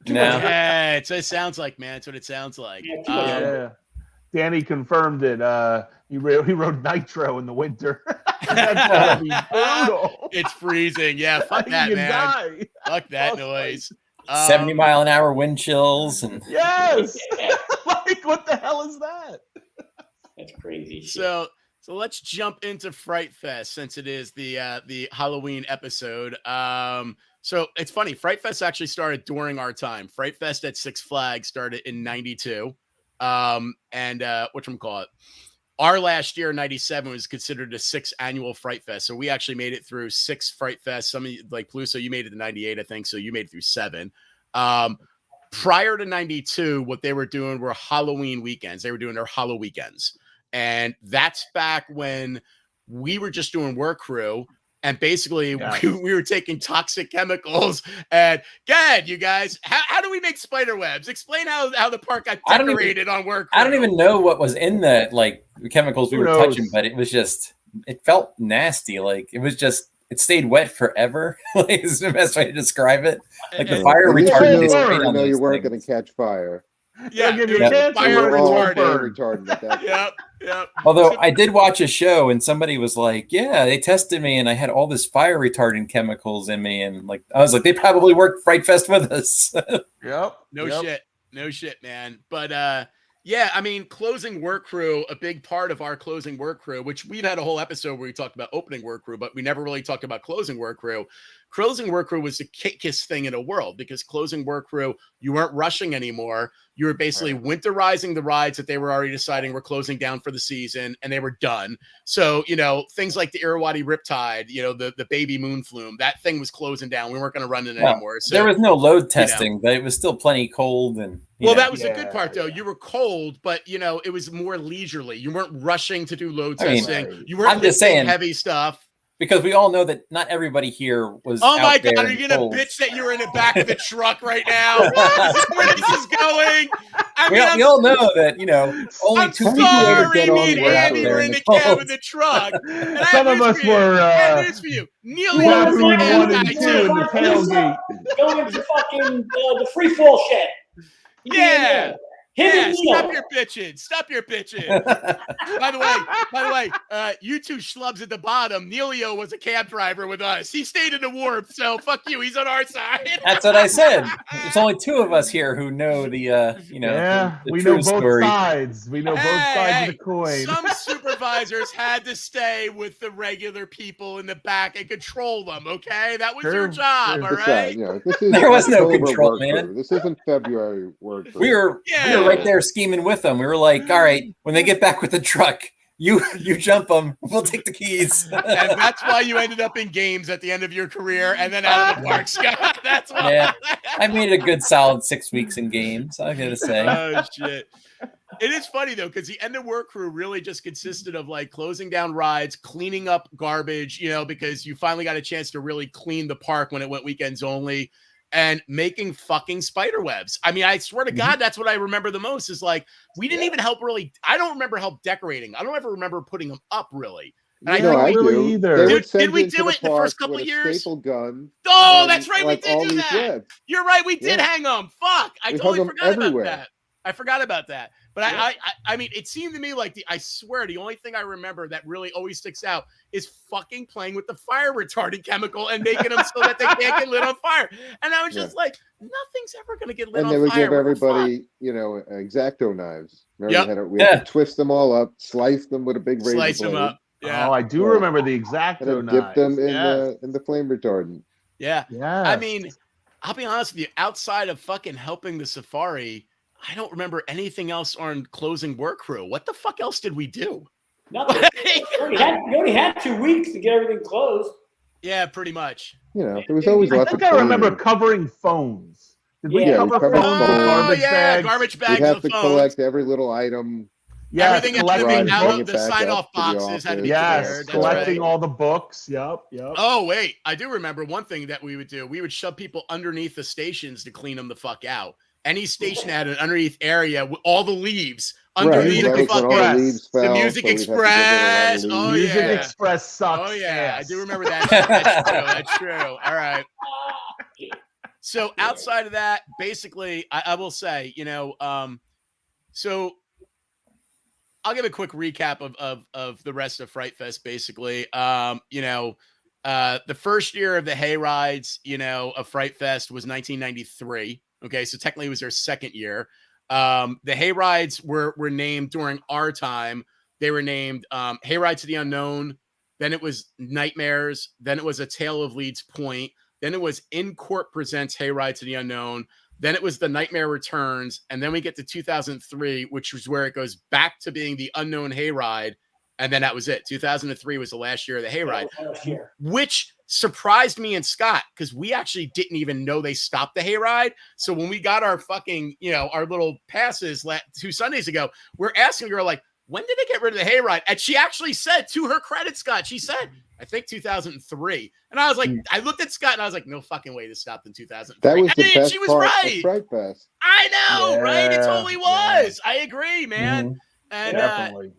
Yeah, it sounds like, man. It's what it sounds like. Danny confirmed it. He rode Nitro in the winter. That's gotta be brutal. It's freezing. Yeah, fuck that, man. Die. Fuck that noise. 70-mile-an-hour wind chills and yes. Like, what the hell is that? That's crazy. So let's jump into Frightfest since it is the Halloween episode. So it's funny. Frightfest actually started during our time. Frightfest at Six Flags started in '92. And whatchamacallit? Our last year, 97, was considered a 6th annual Fright Fest. So we actually made it through 6 Fright Fest. Some of you, like Peluso, you made it to 98, I think. So you made it through 7. Prior to 92, what they were doing were Halloween weekends. They were doing their Hallow weekends. And that's back when we were just doing work crew. And basically, we were taking toxic chemicals. And go ahead, you guys. How do we make spider webs? Explain how the park got decorated on work crew. I don't even know what was in the chemicals we were touching, but it was just, it felt nasty. Like it stayed wet forever. It's the best way to describe it. Like the fire retardant. You know you weren't going to catch fire. Yeah, fire retardant. Yep. Although I did watch a show and somebody was like, yeah, they tested me and I had all this fire retardant chemicals in me. And I was like, they probably worked Fright Fest with us. Yep. No shit, man. But I mean, closing work crew, a big part of our closing work crew, which we've had a whole episode where we talked about opening work crew, but we never really talked about closing work crew. Closing work crew was the kickest thing in the world because closing work crew, you weren't rushing anymore. You were basically winterizing the rides that they were already deciding were closing down for the season, and they were done. So, things like the Irrawaddy Riptide, the Baby Moon Flume, that thing was closing down. We weren't going to run it anymore. So, there was no load testing, but it was still plenty cold. And that was the good part, though. You were cold, but, it was more leisurely. You weren't rushing to do load testing. You weren't lifting heavy stuff. Because we all know that not everybody here was. Oh my God! Are you gonna bitch that you're in the back of the truck right now? Where this is going? We all know that only two people ever get on. Me and Andy were in the cab of the truck. Some of us were. I have news for you. Nilio was in the tailgate. Going to fucking the free fall shed. Yeah. Yeah, stop your bitching. Stop your bitching. By the way, you two schlubs at the bottom, Nilio was a cab driver with us. He stayed in the warp, so fuck you. He's on our side. That's what I said. There's only two of us here who know the the we true know both story. sides. We know both sides of the coin. Some supervisors had to stay with the regular people in the back and control them, okay? That was your job, all right? There was no control, man. This isn't February work. We were right there scheming with them. We were like, all right, when they get back with the truck, you jump them. We'll take the keys. And that's why you ended up in games at the end of your career and then out of the park, Scott. That's why. Yeah, I made it a good solid 6 weeks in games, I gotta say. Oh, shit. It is funny, though, because the end of work crew really just consisted of like closing down rides, cleaning up garbage, because you finally got a chance to really clean the park when it went weekends only. And making fucking spider webs. I mean, I swear to God, that's what I remember the most is like, we didn't even help really. I don't remember help decorating. I don't ever remember putting them up really. And I do either. Did we do it in the first couple of years? Staple gun. Oh, that's right. We did do that. Webs. You're right. We did hang them. Fuck. I totally forgot about that. I forgot about that. But I mean, it seemed to me like I swear the only thing I remember that really always sticks out is fucking playing with the fire retardant chemical and making them so that they can't get lit on fire. And I was just like, nothing's ever going to get lit on fire. And they would give everybody, X-Acto knives. Remember, we had to twist them all up, slice them with a big razor blade. Them up. Yeah. Oh, I do remember the X-Acto knives. Dip them in the flame retardant. Yeah. I mean, I'll be honest with you. Outside of fucking helping the safari, I don't remember anything else on closing work crew. What the fuck else did we do? Nothing. You only had 2 weeks to get everything closed. Yeah, pretty much. There was always lots of I remember covering phones. Did we cover phones with garbage bags? Garbage bags. We have to collect every little item. Yeah, everything out of the sign-off boxes had to be cleared. Collecting all the books. Yep. Oh, wait. I do remember one thing that we would do. We would shove people underneath the stations to clean them the fuck out. Any station had an underneath area with all the leaves underneath the fucking the Music Express. Oh, Music Express sucks. Oh, yeah. I do remember that. That's true. All right. So outside of that, basically, I will say, so I'll give a quick recap of the rest of Frightfest, basically. The first year of the hay rides, of Frightfest was 1993. Okay, so technically it was their second year. The hay rides were named during our time. They were named Hay Ride to the Unknown. Then it was Nightmares. Then it was A Tale of Leeds Point. Then it was In Court Presents Hay Ride to the Unknown. Then it was The Nightmare Returns. And then we get to 2003, which was where it goes back to being the Unknown Hay Ride. And then that was it. 2003 was the last year of the hay ride, which surprised me and Scott because we actually didn't even know they stopped the hay ride. So when we got our fucking, our little passes 2 Sundays ago, we're asking her like, when did they get rid of the hay ride? And she actually said, to her credit, Scott, she said, I think 2003. And I was like, I looked at Scott and I was like, no fucking way this stopped in 2003. That was the best she was part right. of Frightfest. I know, right? It totally was. I agree, man. Mm-hmm. And definitely.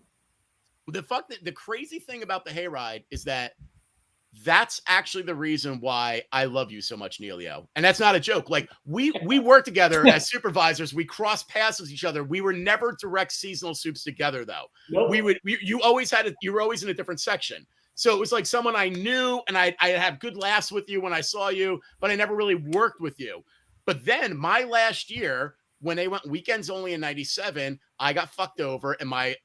The crazy thing about the hayride is that that's actually the reason why I love you so much, Nilio. And that's not a joke. Like we work together as supervisors. We cross paths with each other. We were never direct seasonal soups together though. Nope. You were always in a different section. So it was like someone I knew and I have good laughs with you when I saw you, but I never really worked with you. But then my last year, when they went weekends only in 97, I got fucked over and my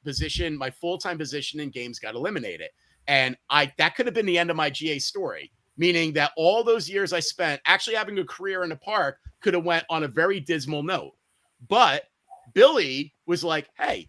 full-time position in games got eliminated. And that could have been the end of my GA story, meaning that all those years I spent actually having a career in the park could have went on a very dismal note. But Billy was like, hey,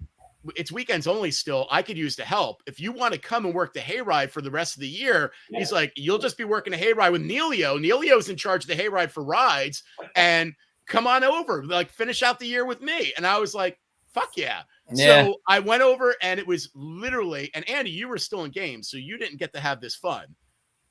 it's weekends only still. I could use the help. If you want to come and work the hayride for the rest of the year, he's like, you'll just be working a hayride with Nilio. Nilio's in charge of the hayride for rides and come on over, like finish out the year with me. And I was like, fuck yeah. So I went over and it was literally, and Andy, you were still in games, so you didn't get to have this fun,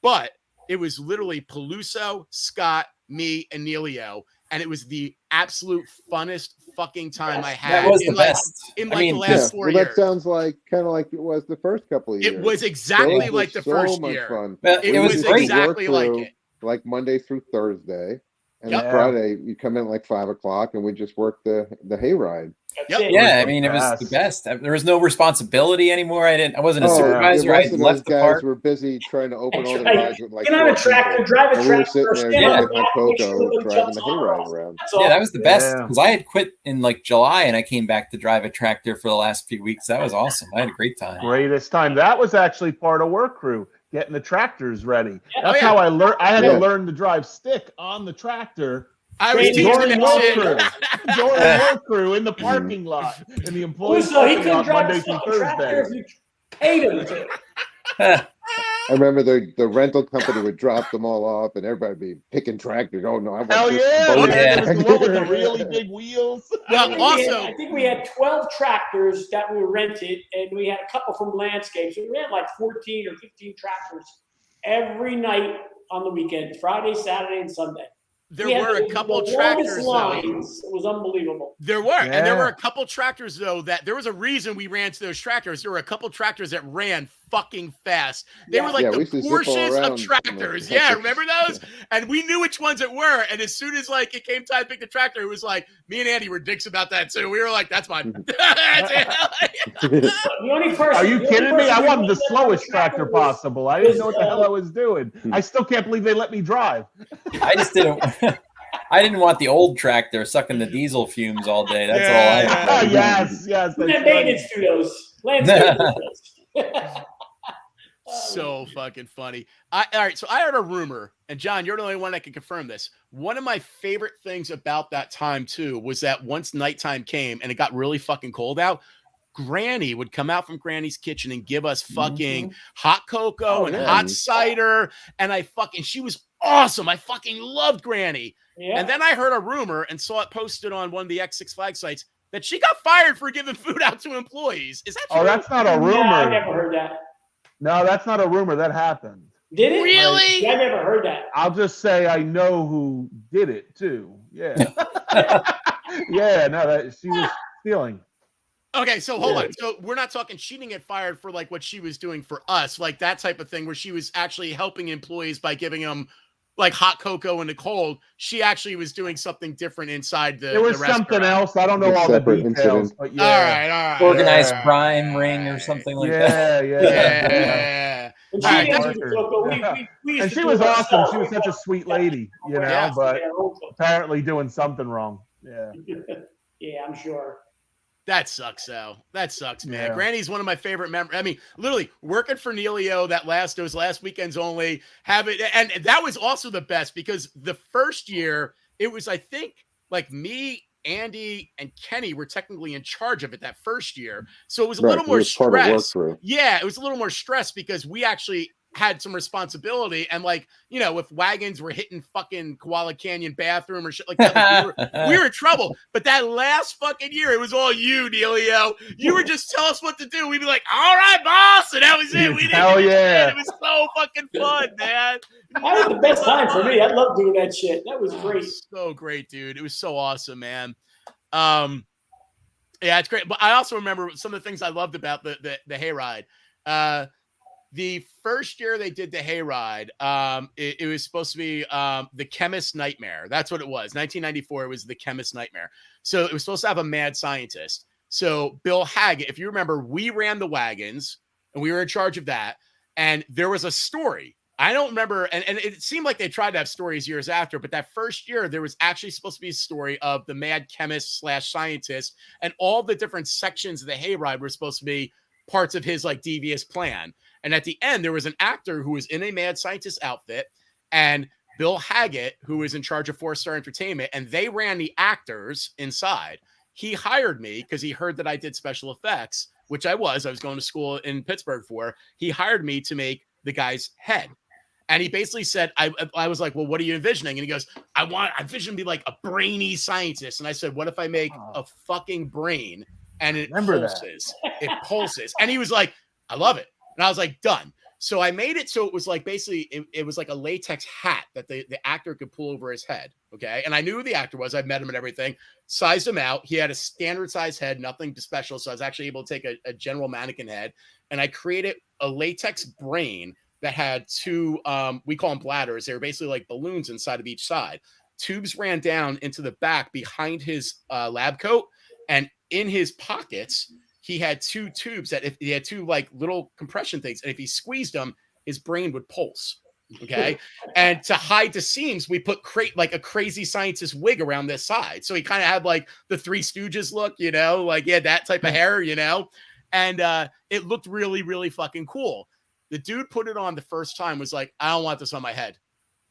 but it was literally Peluso, Scott, me, and Nilio. And it was the absolute funnest fucking time I had. That was the best. In the last 4 years. That sounds like kind of like it was the first couple of years. It was exactly like the first year. Fun. It was exactly like it. Like Monday through Thursday. And Friday, you come in at like 5 o'clock and we just work the hayride. That's it. Yeah, I mean, it was the best. There was no responsibility anymore. I wasn't a supervisor. I Most left of the those park. guys were busy trying to open all the Right. rides with like Get on a tractor, drive a and tractor, we were sitting there stand on the drinking hot back, make sure cocoa, nobody driving jumps the on or hayride off. around. That's all. Yeah, that was the best Yeah. because I had quit in like July and I came back to drive a tractor for the last few weeks. That was awesome. I had a great time. Greatest time. That was actually part of work crew, getting the tractors ready. Yeah. That's how I learned. I had to learn to drive stick on the tractor. I was teaching During that work shit. crew, during work crew in the parking lot, in the employee So he parking couldn't lot drive Monday a through fucking tractor if Thursday. you paid him to. I remember the rental company would drop them all off, and everybody would be picking tractors. Oh no, I want Hell this yeah! boat Man, it was the one with the tractor. really big wheels. Well, also, I think we had 12 tractors that we rented, and we had a couple from landscapes. So we had like 14 or 15 tractors every night on the weekends, Friday, Saturday, and Sunday. there were a couple tractors, though. lines. It was unbelievable. There were, and there Yeah. were a couple tractors though that there was a reason we ran to those tractors. There were a couple tractors that ran fucking fast. They were like Yeah, we the used to zip all Porsches around of on tractors. the Yeah, tractors. remember those? And we knew which ones it were. And as soon as like it came time to pick the tractor, it was like me and Andy were dicks about that too. We were like, "That's mine." That's it. The only person, Are you the only kidding me? person I who wanted the looked at slowest tractor tractor was- possible. I didn't know what the hell I was doing. I still can't believe they let me drive. I just didn't. I didn't want the old tractor sucking the diesel fumes all day. That's Yeah. all I. Yes. We had That's right. maintenance to those. Landscapers. So fucking funny. All right, so I heard a rumor, and John, you're the only one that can confirm this. One of my favorite things about that time too was that once nighttime came and it got really fucking cold out, Granny would come out from Granny's kitchen and give us fucking hot cocoa and hot cider, and she was awesome. I fucking loved Granny. Yeah. And then I heard a rumor and saw it posted on one of the X Six Flags sites that she got fired for giving food out to employees. Is that true? Oh, that's not a rumor. No, I never heard that. No, that's not a rumor. That happened. Did it? Really? I never heard that. I'll just say I know who did it too. Yeah. Yeah, no, that she was stealing. Okay, so hold on. So we're not talking she didn't get fired for like what she was doing for us, like that type of thing where she was actually helping employees by giving them like hot cocoa in the cold. She actually was doing something different inside the It was the something restaurant. else. I don't know A all the separate details, incident. but yeah. All right. Organized yeah. crime ring or something like that. Yeah. Yeah. When All she right, didn't that's- do cocoa, we used And to she do was it awesome. ourselves. She was such a sweet lady, you know, Yeah. but apparently doing something wrong. Yeah. Yeah, I'm sure. That sucks, though. That sucks, man. Yeah. Granny's one of my favorite members. I mean, literally working for Nilio those last weekends only. And that was also the best because the first year it was, I think, like me, Andy, and Kenny were technically in charge of it that first year. So it was a little more stress. Yeah, it was a little more stress because we actually had some responsibility, and like, you know, if wagons were hitting fucking Koala Canyon bathroom or shit like that, like we were in trouble. But that last fucking year, it was all you, Nilio. You were just tell us what to do. We'd be like, all right, boss, and that was it. We didn't Hell yeah. It was so fucking fun, man. That was the best time for me. I love doing that shit. That was great. So great, dude. It was so awesome, man. Yeah, it's great. But I also remember some of the things I loved about the hayride. The first year they did the hayride, it was supposed to be the Chemist's Nightmare. That's what it was. 1994, it was the Chemist's Nightmare. So it was supposed to have a mad scientist. So Bill Haggett, if you remember, we ran the wagons and we were in charge of that. And there was a story. I don't remember. And it seemed like they tried to have stories years after, but that first year there was actually supposed to be a story of the mad chemist / scientist, and all the different sections of the hayride were supposed to be parts of his like devious plan. And at the end, there was an actor who was in a mad scientist outfit, and Bill Haggett, who was in charge of 4-Star Entertainment, and they ran the actors inside. He hired me because he heard that I did special effects, which I was going to school in Pittsburgh for. He hired me to make the guy's head. And he basically said, I was like, well, what are you envisioning? And he goes, I envision to be like a brainy scientist. And I said, what if I make a fucking brain and it pulses? It pulses. And he was like, I love it. And I was like, done. So I made it so it was like basically it was like a latex hat that the actor could pull over his head. Okay. And I knew who the actor was. I met him and everything, sized him out. He had a standard size head, nothing special. So I was actually able to take a general mannequin head, and I created a latex brain that had two, we call them bladders. They were basically like balloons inside of each side. Tubes ran down into the back behind his lab coat, and in his pockets, he had 2 tubes that if he had 2 like little compression things, and if he squeezed them, his brain would pulse. Okay. And to hide the seams, we put like a crazy scientist wig around this side. So he kind of had like the Three Stooges look, you know, like he had that type of hair, you know, and it looked really, really fucking cool. The dude put it on the first time, was like, I don't want this on my head.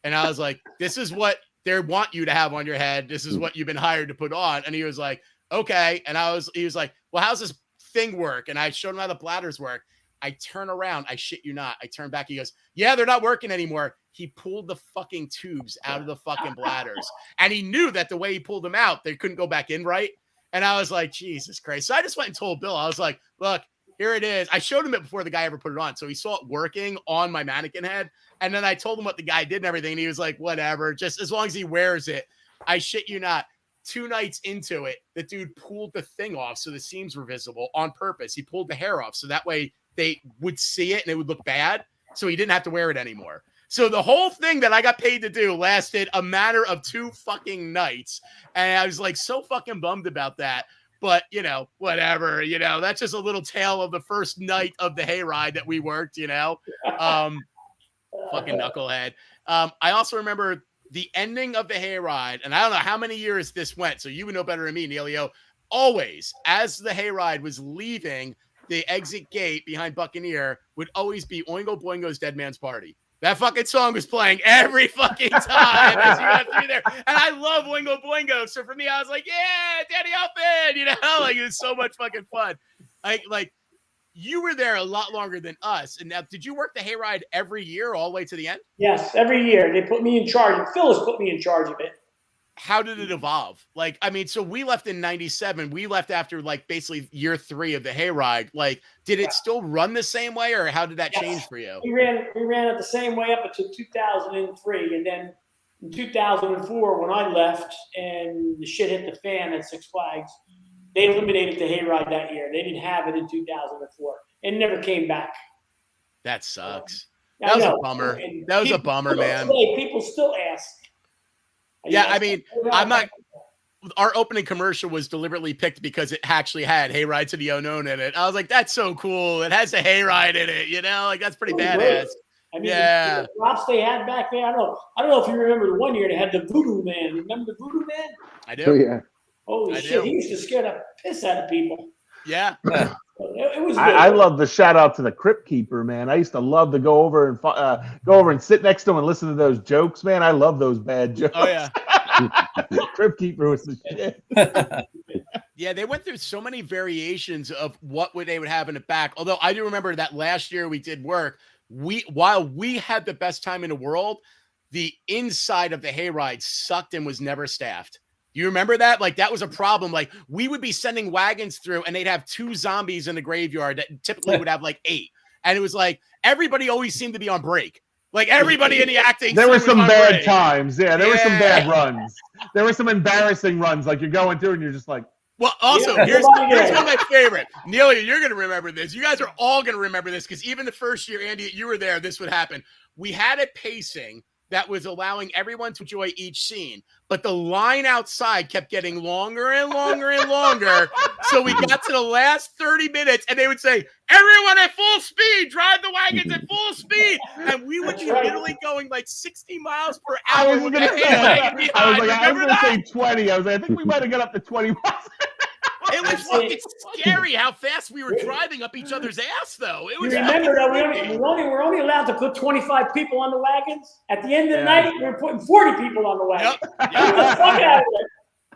And I was like, this is what they want you to have on your head. This is what you've been hired to put on. And he was like, okay. And he was like, well, how's this thing work? And I showed him how the bladders work. I turn around, I shit you not. I turn back. He goes, yeah, they're not working anymore. He pulled the fucking tubes out of the fucking bladders. And he knew that the way he pulled them out, they couldn't go back in right. And I was like, Jesus Christ. So I just went and told Bill, I was like, look, here it is. I showed him it before the guy ever put it on. So he saw it working on my mannequin head. And then I told him what the guy did and everything. And he was like, whatever, just as long as he wears it. I shit you not. 2 nights into it, the dude pulled the thing off so the seams were visible on purpose. He pulled the hair off so that way they would see it and it would look bad. So he didn't have to wear it anymore. So the whole thing that I got paid to do lasted a matter of 2 fucking nights. And I was like so fucking bummed about that. But, you know, whatever, you know, that's just a little tale of the first night of the hayride that we worked, you know, fucking knucklehead. I also remember the ending of the hayride, and I don't know how many years this went, so you would know better than me, Nilio. Always, as the hayride was leaving the exit gate behind Buccaneer, would always be Oingo Boingo's Dead Man's Party. That fucking song was playing every fucking time as you went through there. And I love Oingo Boingo. So for me, I was like, yeah, Danny Elfman, you know, like it was so much fucking fun. Like you were there a lot longer than us. And now, did you work the hayride every year all the way to the end? Yes, every year. They put me in charge. Phyllis put me in charge of it. How did it evolve? Like, I mean, so we left in 97. We left after like basically year 3 of the hayride. Like, did it still run the same way, or how did that change for you? We ran it the same way up until 2003. And then in 2004, when I left and the shit hit the fan at Six Flags, they eliminated the hayride that year. They didn't have it in 2004. It never came back. That sucks. That was a bummer. That was a bummer, man. People still ask. Yeah, I mean, I'm not. Our opening commercial was deliberately picked because it actually had "Hayride to the Unknown" in it. I was like, "That's so cool! It has a hayride in it, you know? Like that's pretty badass." I mean, the props they had back there. I don't know if you remember the one year they had the Voodoo Man. Remember the Voodoo Man? I do. Oh yeah. Holy shit! He used to scare the piss out of people. Yeah. It was. I love the shout out to the Crypt Keeper, man. I used to love to go over and sit next to him and listen to those jokes, man. I love those bad jokes. Oh yeah. Crypt Keeper was the shit. Yeah, they went through so many variations of what they would have in the back. Although I do remember that last year we did work. While we had the best time in the world, the inside of the hayride sucked and was never staffed. You remember that? Like that was a problem. Like we would be sending wagons through and they'd have 2 zombies in the graveyard that typically would have like 8. And it was like everybody always seemed to be on break. Like everybody in the acting. There were some bad times. Yeah, there were some bad runs. There were some embarrassing runs. Like you're going through and you're just like. Well, also, here's one of my favorite. Nilio, you're going to remember this. You guys are all going to remember this because even the first year, Andy, you were there, this would happen. We had a pacing that was allowing everyone to enjoy each scene. But the line outside kept getting longer and longer and longer. So we got to the last 30 minutes and they would say, everyone at full speed, drive the wagons at full speed. And we would be literally going like 60 miles per hour. I was going to say 20. I think we might have got up to 20 miles. It was fucking scary how fast we were driving up each other's ass, though. It was. You remember that we're only allowed to put 25 people on the wagons. At the end of the night, we were putting 40 people on the wagon. Yep.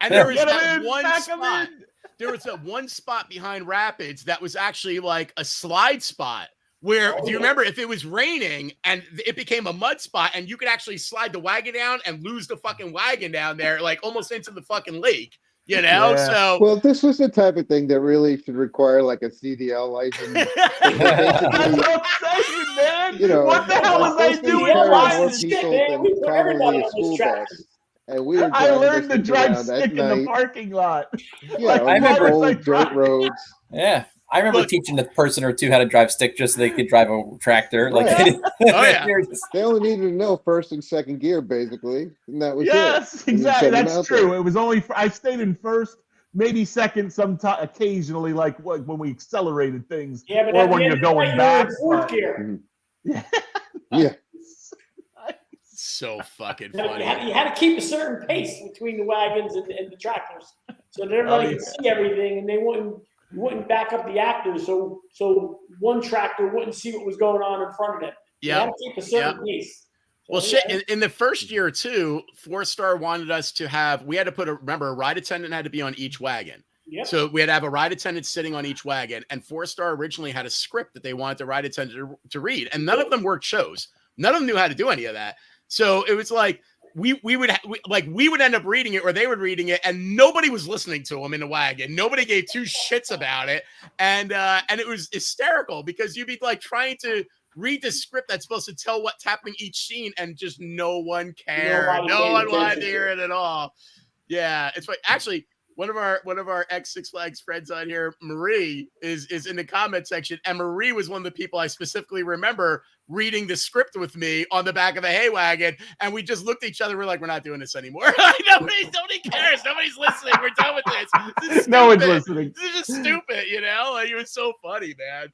And there was that one spot. There was that one spot behind Rapids that was actually like a slide spot. Where do you remember if it was raining and it became a mud spot and you could actually slide the wagon down and lose the fucking wagon down there, like almost into the fucking lake. You know, so well, this was the type of thing that really should require like a CDL license. That's what I'm saying, man. You know, what the hell was I doing? More people than probably a school bus. And we were I learned to drive stick in the parking lot. Yeah, I remember old dirt roads. Yeah. I remember teaching a person or two how to drive stick just so they could drive a tractor. Like, they only needed to know first and second gear, basically, and that was it. Yes, exactly. That's true. It was only I stayed in first, maybe second sometime occasionally, like when we accelerated things, Yeah, but or when you're going back. Fourth gear. Yeah. Yeah. So fucking You funny. had to keep a certain pace between the wagons and the tractors, so that everybody could see everything, and they wouldn't back up the actors, so one tractor wouldn't see what was going on in front of them. You had to keep a certain pace. So, well, shit. In the first year too, 4-Star wanted us to have. We had to put a ride attendant had to be on each wagon. Yep. So we had to have a ride attendant sitting on each wagon, and 4-Star originally had a script that they wanted the ride attendant to read, and none of them worked shows. None of them knew how to do any of that. So it was like we would end up reading it, or they were reading it, and nobody was listening to them in the wagon. Nobody gave two shits about it, and it was hysterical because you'd be like trying to read the script that's supposed to tell what's happening each scene, and just no one cared. No one wanted to hear it at all. Yeah, it's like actually. One of our ex Six Flags friends on here, Marie, is in the comment section, and Marie was one of the people I specifically remember reading the script with me on the back of the hay wagon, and we just looked at each other. We're like, we're not doing this anymore. Nobody cares. Nobody's listening. We're done with this. No one's listening. This is just stupid, Like, it was so funny, man.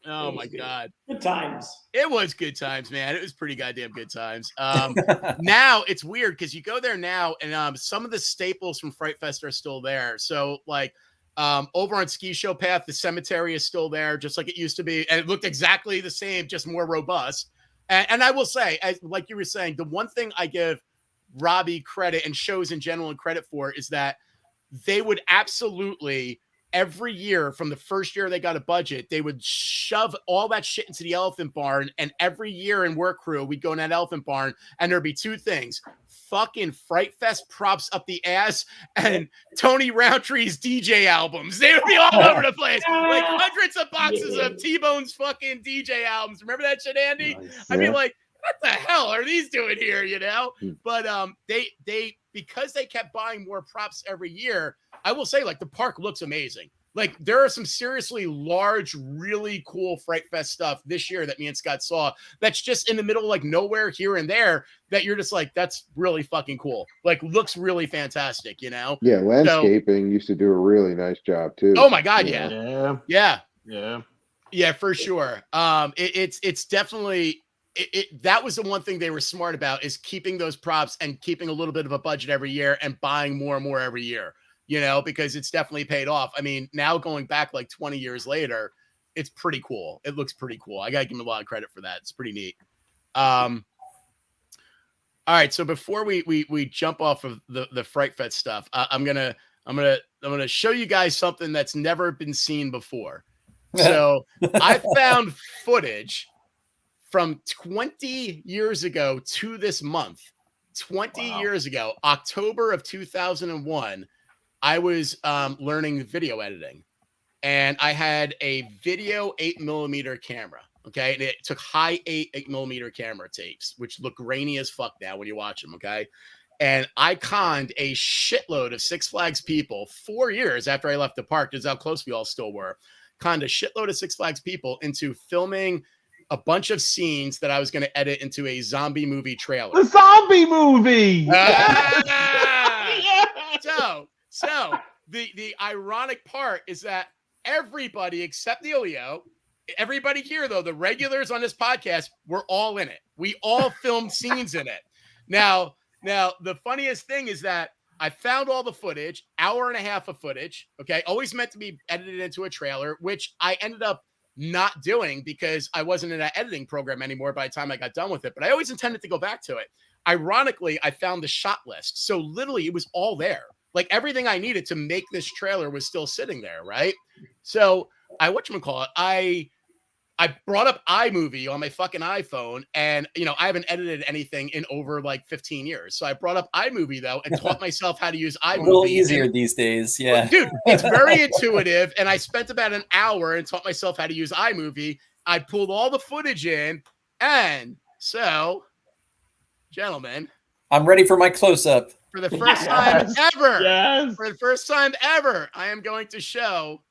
Oh my God. Good times. It was good times, man. It was pretty goddamn good times. Now it's weird because you go there now and some of the staples from Frightfest are still there. So like over on Ski Show Path, the cemetery is still there, just like it used to be. And it looked exactly the same, just more robust. And I will say, like you were saying, the one thing I give Robbie credit and shows in general and credit for is that they would absolutely every year from the first year they got a budget, they would shove all that shit into the elephant barn. And every year in work crew, we'd go in that elephant barn and there'd be two things: fucking Frightfest props up the ass and Tony Roundtree's DJ albums. They would be all over the place. Like hundreds of boxes of T-Bone's fucking DJ albums. Remember that shit, Andy? Nice. I'd be like, what the hell are these doing here? But they because they kept buying more props every year, I will say, like, the park looks amazing. Like, there are some seriously large, really cool Frightfest stuff this year that me and Scott saw that's just in the middle of like nowhere here and there that you're just like, that's really fucking cool. Like, looks really fantastic, Yeah, landscaping used to do a really nice job too. Oh my God, Yeah, for sure. It's definitely that was the one thing they were smart about, is keeping those props and keeping a little bit of a budget every year and buying more and more every year. Because it's definitely paid off. I mean, now going back like 20 years later, it's pretty cool. It looks pretty cool. I gotta give them a lot of credit for that. It's pretty neat. All right. So before we jump off of the Frightfest stuff, I'm gonna show you guys something that's never been seen before. So I found footage from 20 years ago to this month. 20 years ago, October of 2001. I was learning video editing, and I had a video 8mm camera. Okay. And it took high 8mm camera tapes, which look grainy as fuck now when you watch them. Okay. And I conned a shitload of Six Flags people 4 years after I left the park. This is how close we all still were. Conned a shitload of Six Flags people into filming a bunch of scenes that I was going to edit into a zombie movie trailer. The zombie movie. So the ironic part is that everybody except Nilio, everybody here though, the regulars on this podcast, we're all in it. We all filmed scenes in it. Now the funniest thing is that I found all the footage, hour and a half of footage. Okay, always meant to be edited into a trailer, which I ended up not doing because I wasn't in that editing program anymore by the time I got done with it. But I always intended to go back to it. Ironically, I found the shot list, so literally it was all there. Like, everything I needed to make this trailer was still sitting there, right? So I brought up iMovie on my fucking iPhone, and I haven't edited anything in over like 15 years. So I brought up iMovie though and taught myself how to use iMovie. A little easier these days, yeah. Dude, it's very intuitive, and I spent about an hour and taught myself how to use iMovie. I pulled all the footage in, and so, gentlemen, I'm ready for my close-up. For the first time ever, Yes. for the first time ever, I am going to show.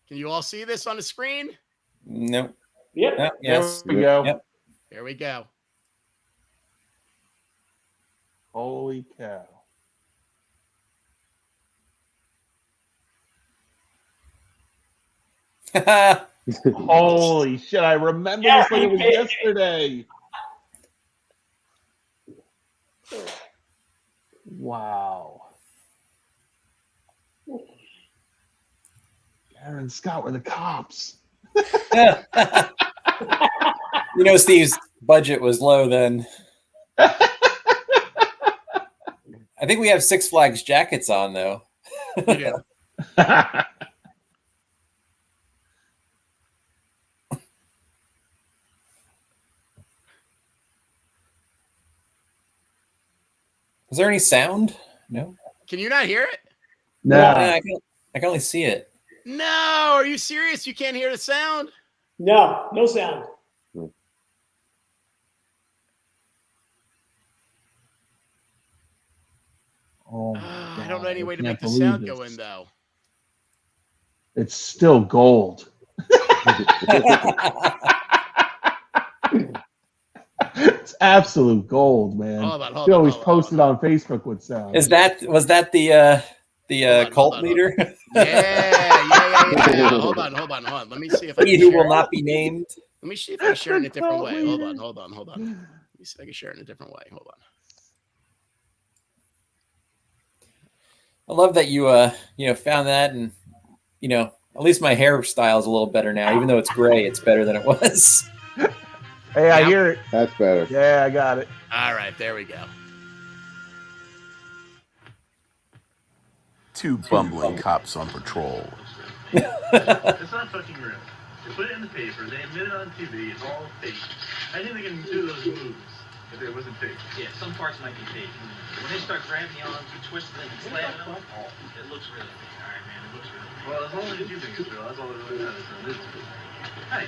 Can you all see this on the screen? No. Yep. No, yes. There we go. Yep. Here we go. Holy cow. Holy shit! I remember this like it was yesterday. Wow. Aaron Scott were the cops. Steve's budget was low then. I think we have Six Flags jackets on, though. Yeah. Is there any sound? No. Can you not hear it? No. I can only see it. No. Are you serious? You can't hear the sound? No sound. Oh I don't know any way to make the sound go in, though. It's still gold. It's absolute gold, man. She always posted on Facebook with sound. Was that the cult leader? Yeah. Hold on. Let me see if I can who will not be named. Let me see if I can share it in a different way. Hold on. Let me see if I can share it in a different way. Hold on. I love that you found that, and at least my hairstyle is a little better now. Even though it's gray, it's better than it was. Hey, I hear it. That's better. Yeah, I got it. All right, there we go. Two bumbling cops on patrol. It's not fucking real. They put it in the paper. They admit it on TV. It's all fake. I think they can do those moves if it wasn't fake. Yeah, some parts might be fake. When they start grabbing the arms, you twist them and slamming them, it looks really fake. All right, man, it looks really fake. Well, as long as you think it's real, that's all that really matters. Hey,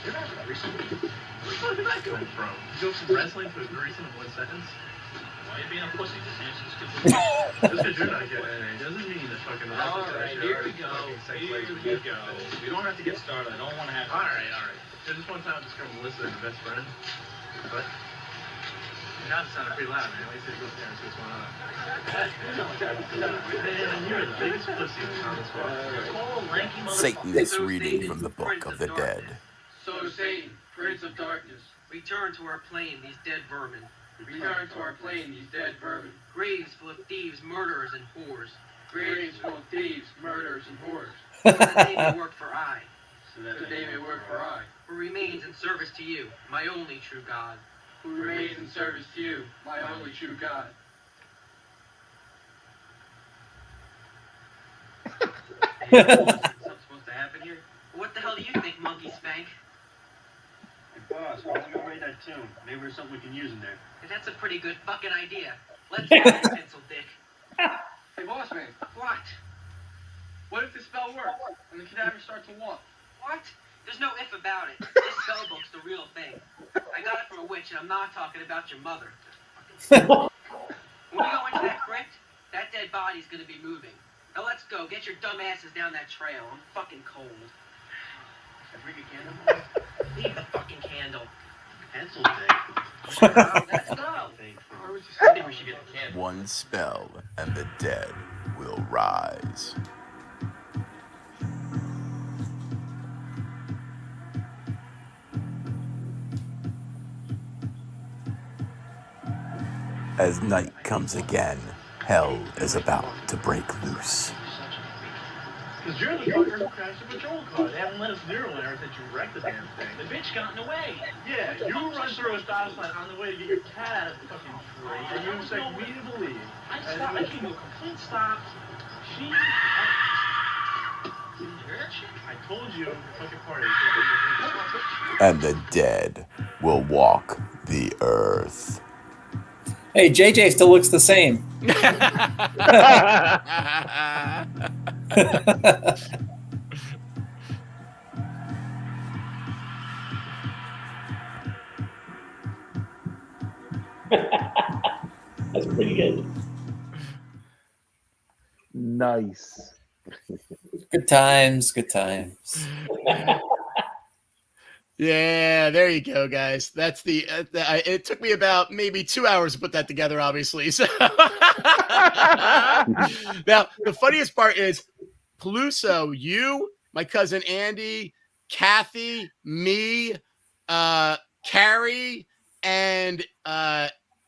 you're not recently. Where the fuck did that go from? You go from wrestling to racing in one sentence? Why are you being a pussy? Just answer this Just because you're not getting it doesn't mean that fucking the All right, here we go. Here we go. We don't have to get started. I don't want to have. All right. So just one time, just come Melissa and your best friend. What? Your house sounded pretty loud, man. At least go there and see what's going on. Man, you're the biggest pussy on this world. Satan is reading from the Book of the Dead. So Satan, Prince of Darkness, Return to our plane, these dead vermin. return to our plane these dead vermin. Graves full of thieves, murderers, and whores. Graves full of thieves, murderers, and whores. So that they may work for I. So that they may work for I. Who remains in service to you, my only true God. Who remains in service to you, my only true God. Hey, something's supposed to happen here? What the hell do you think, Monkey Spank? Hey, boss, why don't we go write that tune? Maybe there's something we can use in there. Hey, that's a pretty good fucking idea. Let's try it, Pencil Dick. Hey, boss man, What? what if the spell works and the cadaver starts to walk? What? There's no if about it. This spell book's the real thing. I got it from a witch, and I'm not talking about your mother. When we go into that crypt, that dead body's gonna be moving. Now let's go. Get your dumb asses down that trail. I'm fucking cold. Bring a candle? Leave the fucking candle. Pencil Dick. Let's go. I think we should get the candle. One spell and the dead will rise. As night comes again, hell is about to break loose. Because you're the fucker who crashed the patrol car. They haven't let us near one ever since you wrecked the damn thing. The bitch got in the way. Yeah, you run through a stop sign on the way to get your cat out of the fucking tree, and you expect me to believe. I came to a complete stop. She... I told you, fucking party. And the dead will walk the earth. Hey, JJ still looks the same. That's pretty good. Nice. Good times, good times. Yeah, there you go, guys. That's the. It took me about maybe 2 hours to put that together, obviously. So now the funniest part is, Peluso, you my cousin Andy, Kathy, me, Carrie, and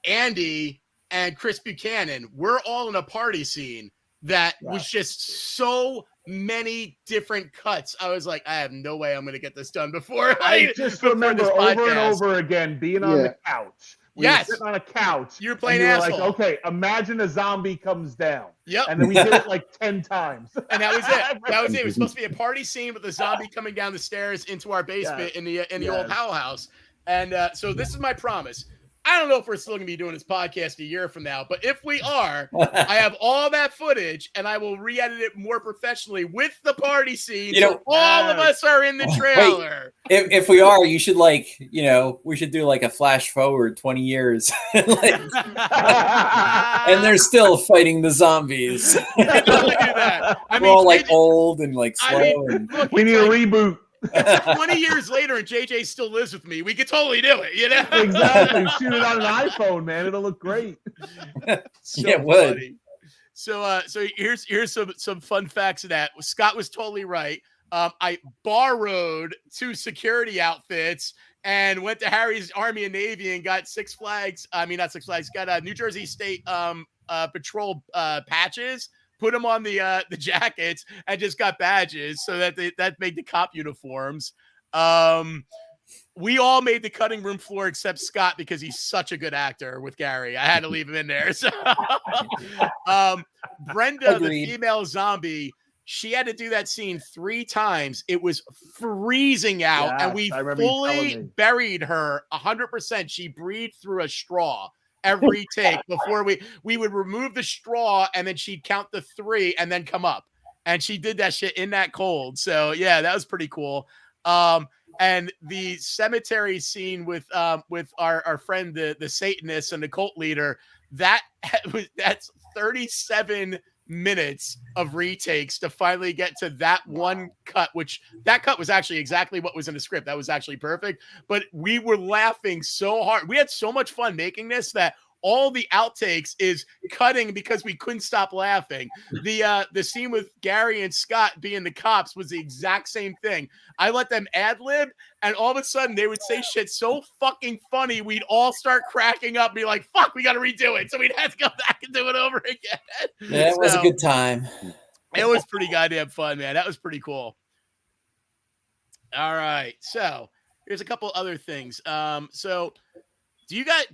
Andy and Chris Buchanan. We're all in a party scene that was just so many different cuts. I was like, I have no way I'm going to get this done before I just remember over and over again being on the couch. We were sitting on a couch. You were playing asshole. asshole. Like, okay, imagine a zombie comes down. Yep. And then we did it like 10 times. And that was it. That was it. It was supposed to be a party scene with a zombie coming down the stairs into our basement in the old Powell house. And so this is my promise. I don't know if we're still going to be doing this podcast a year from now, but if we are, I have all that footage and I will re-edit it more professionally with the party scene. So all of us are in the trailer. Wait, if we are, you should we should do like a flash forward 20 years. And they're still fighting the zombies. We're all like old and like slow. Look, we need a reboot. It's 20 years later and JJ still lives with me. We could totally do it, you know? Exactly. Shoot it on an iPhone, man. It'll look great. So it would. So here's some fun facts of that. Scott was totally right. I borrowed 2 security outfits and went to Harry's Army and Navy and got got New Jersey State Patrol patches. Put them on the jackets and just got badges so that made the cop uniforms. We all made the cutting room floor except Scott because he's such a good actor with Gary. I had to leave him in there. So, Brenda, the female zombie, she had to do that scene 3 times. It was freezing out, and we fully buried her 100%. She breathed through a straw every take before we would remove the straw, and then she'd count the 3 and then come up. And she did that shit in that cold. So yeah, that was pretty cool. And the cemetery scene with our friend, the Satanist and the cult leader, that's 37 minutes of retakes to finally get to that one cut, which that cut was actually exactly what was in the script. That was actually perfect, but we were laughing so hard. We had so much fun making this that all the outtakes is cutting because we couldn't stop laughing. The scene with Gary and Scott being the cops was the exact same thing. I let them ad-lib, and all of a sudden they would say shit so fucking funny, we'd all start cracking up and be like, fuck, we got to redo it. So we'd have to go back and do it over again. Yeah, it was a good time. It was pretty goddamn fun, man. That was pretty cool. All right. So here's a couple other things. Do you guys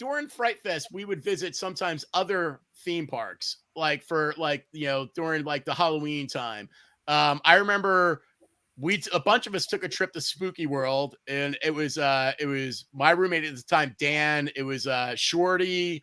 during Frightfest, we would visit sometimes other theme parks, like for during like the Halloween time. I remember a bunch of us took a trip to Spooky World, and it was my roommate at the time, Dan. It was Shorty,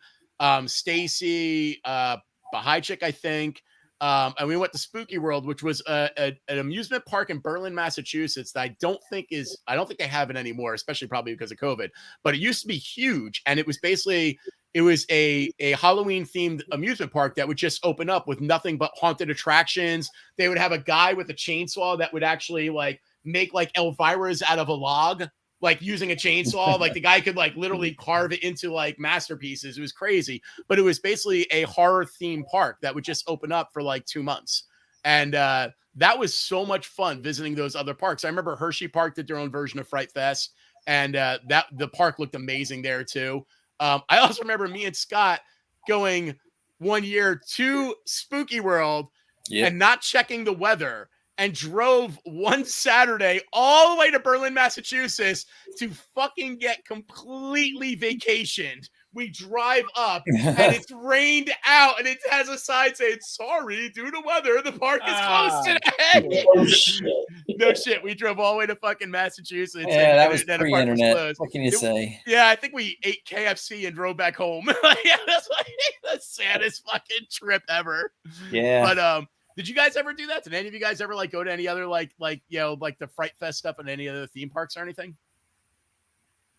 Stacy, Baha'i chick, I think. And we went to Spooky World, which was an amusement park in Berlin, Massachusetts that I don't think they have it anymore, especially probably because of COVID, but it used to be huge. And it was basically, a Halloween themed amusement park that would just open up with nothing but haunted attractions. They would have a guy with a chainsaw that would actually like make like Elvira's out of a log, like using a chainsaw. Like the guy could like literally carve it into like masterpieces. It was crazy, but it was basically a horror themed park that would just open up for like 2 months. And that was so much fun visiting those other parks. I remember Hershey Park did their own version of Fright Fest, and that the park looked amazing there too. I also remember me and Scott going one year to Spooky World and not checking the weather, and drove one Saturday all the way to Berlin, Massachusetts to fucking get completely vacationed. We drive up and it's rained out, and it has a sign saying, sorry, due to weather, the park is closed today. Oh, shit. No shit. We drove all the way to fucking Massachusetts. Yeah, that was pre-internet. What can you say? Yeah, I think we ate KFC and drove back home. Yeah, that's like the saddest fucking trip ever. Yeah. But did you guys ever do that? Did any of you guys ever like go to any other like the Fright Fest stuff and any other theme parks or anything?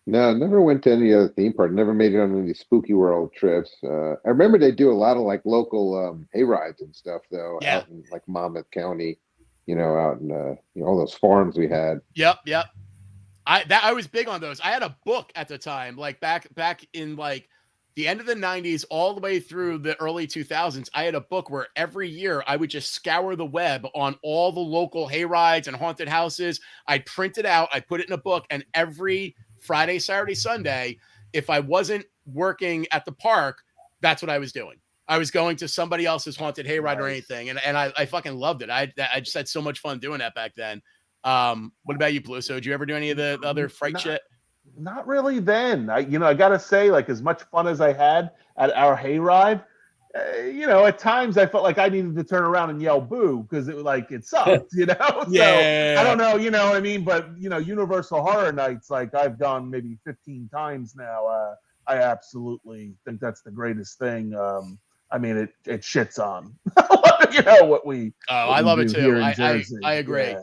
No, never went to any other theme park. Never made it on any Spooky World trips. I remember they do a lot of like local hay rides and stuff though, out in like Monmouth County, out in all those farms we had. Yep. I was big on those. I had a book at the time, like back in like the end of the 90s all the way through the early 2000s, I had a book where every year I would just scour the web on all the local hayrides and haunted houses. I'd print it out, I'd put it in a book, and every Friday, Saturday, Sunday, if I wasn't working at the park, that's what I was doing. I was going to somebody else's haunted hayride or anything, and I fucking loved it. I just had so much fun doing that back then. What about you, Peluso? Did you ever do any of the other fright shit? Not really then. I gotta say, like, as much fun as I had at our hayride, at times I felt like I needed to turn around and yell boo because it sucked, Yeah. So I don't know, you know what I mean? But, Universal Horror Nights, like I've gone maybe 15 times now. I absolutely think that's the greatest thing. I mean, it shits on, what we. I love it too. I agree.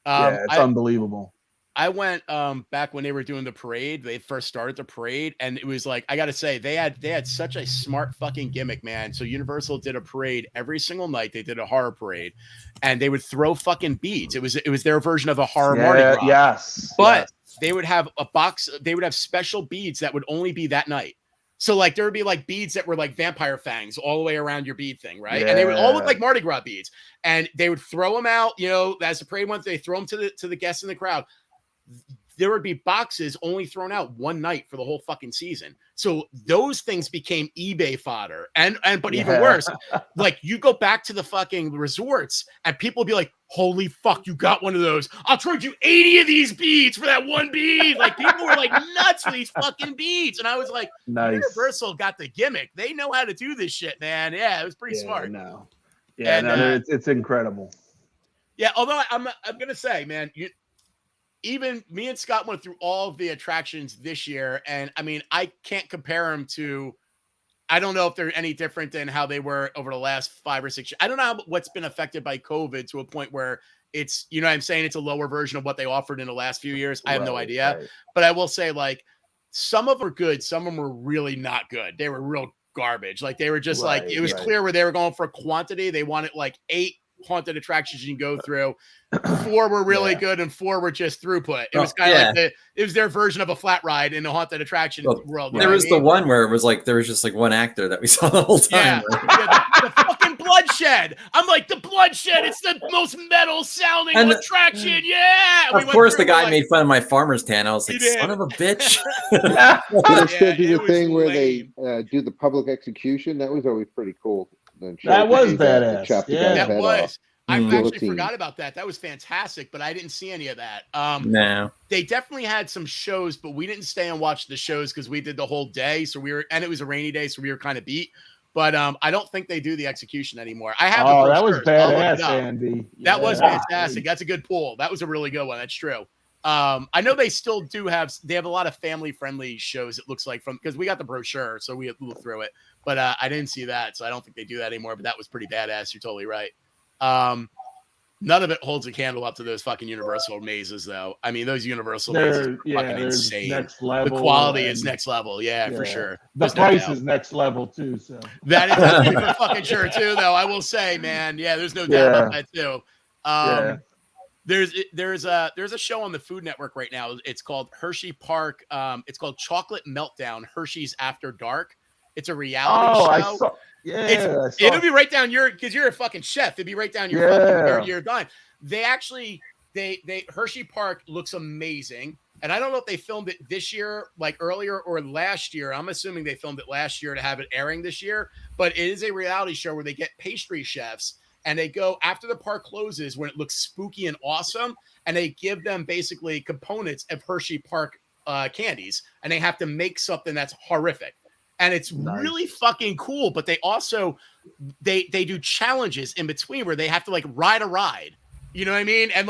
Yeah, it's unbelievable. I went back when they were doing the parade. They first started the parade, and it was like, I gotta say, they had such a smart fucking gimmick, man. So Universal did a parade every single night. They did a horror parade, and they would throw fucking beads. It was their version of a horror Mardi Gras. Yes, but they would have a box. They would have special beads that would only be that night. So like there would be like beads that were like vampire fangs all the way around your bead thing, right? Yeah. And they would all look like Mardi Gras beads, and they would throw them out. As the parade went, they throw them to the guests in the crowd. There would be boxes only thrown out one night for the whole fucking season. So those things became eBay fodder. But even worse, like you go back to the fucking resorts and people would be like, holy fuck, you got one of those. I'll charge you 80 of these beads for that one bead. Like people were like nuts for these fucking beads. And I was like, nice. Universal got the gimmick. They know how to do this shit, man. Yeah, it was pretty smart. No. Yeah, it's incredible. Yeah, although I'm going to say, man, even me and Scott went through all of the attractions this year, and I mean, I can't compare them to. I don't know if they're any different than how they were over the last 5 or 6 years. I don't know what's been affected by COVID to a point where it's, what I'm saying, it's a lower version of what they offered in the last few years. I have no idea, but I will say, like, some of them were good, some of them were really not good. They were real garbage. Like they were just it was clear where they were going for quantity. They wanted like 8 haunted attractions you can go through. 4 were really good and 4 were just throughput. It was kind of like it was their version of a flat ride in the haunted attraction world. There was the one where it was like there was just like one actor that we saw the whole time. The fucking bloodshed. I'm like, the bloodshed, it's the most metal sounding attraction. Of course the guy made fun of my farmer's tan. I was like, son of a bitch. Did they still do the thing where they do the public execution? That was always pretty cool. That was badass. That was. I actually forgot about that. That was fantastic, but I didn't see any of that. No. They definitely had some shows, but we didn't stay and watch the shows because we did the whole day. So and it was a rainy day, so we were kind of beat. But I don't think they do the execution anymore. I have. Oh, that was badass, Andy. That was fantastic. That's a good pull. That was a really good one. That's true. I know they still do have. They have a lot of family-friendly shows. It looks like because we got the brochure, so we looked through it. But I didn't see that, so I don't think they do that anymore. But that was pretty badass. You're totally right. None of it holds a candle up to those fucking Universal mazes, though. I mean, those Universal mazes are fucking insane. Next level, the quality is next level, for sure. The price is next level too. So that is for fucking sure too, though. I will say, man, there's no doubt about that too. There's a show on the Food Network right now. It's called Hershey Park. It's called Chocolate Meltdown, Hershey's After Dark. It's a reality show. It'll be right down because you're a fucking chef. It'd be right down your fucking your dime. They Hershey Park looks amazing. And I don't know if they filmed it this year, like earlier or last year. I'm assuming they filmed it last year to have it airing this year, but it is a reality show where they get pastry chefs and they go after the park closes when it looks spooky and awesome. And they give them basically components of Hershey Park candies, and they have to make something that's horrific. And it's really fucking cool, but they also they do challenges in between where they have to like ride a ride. You know what I mean? And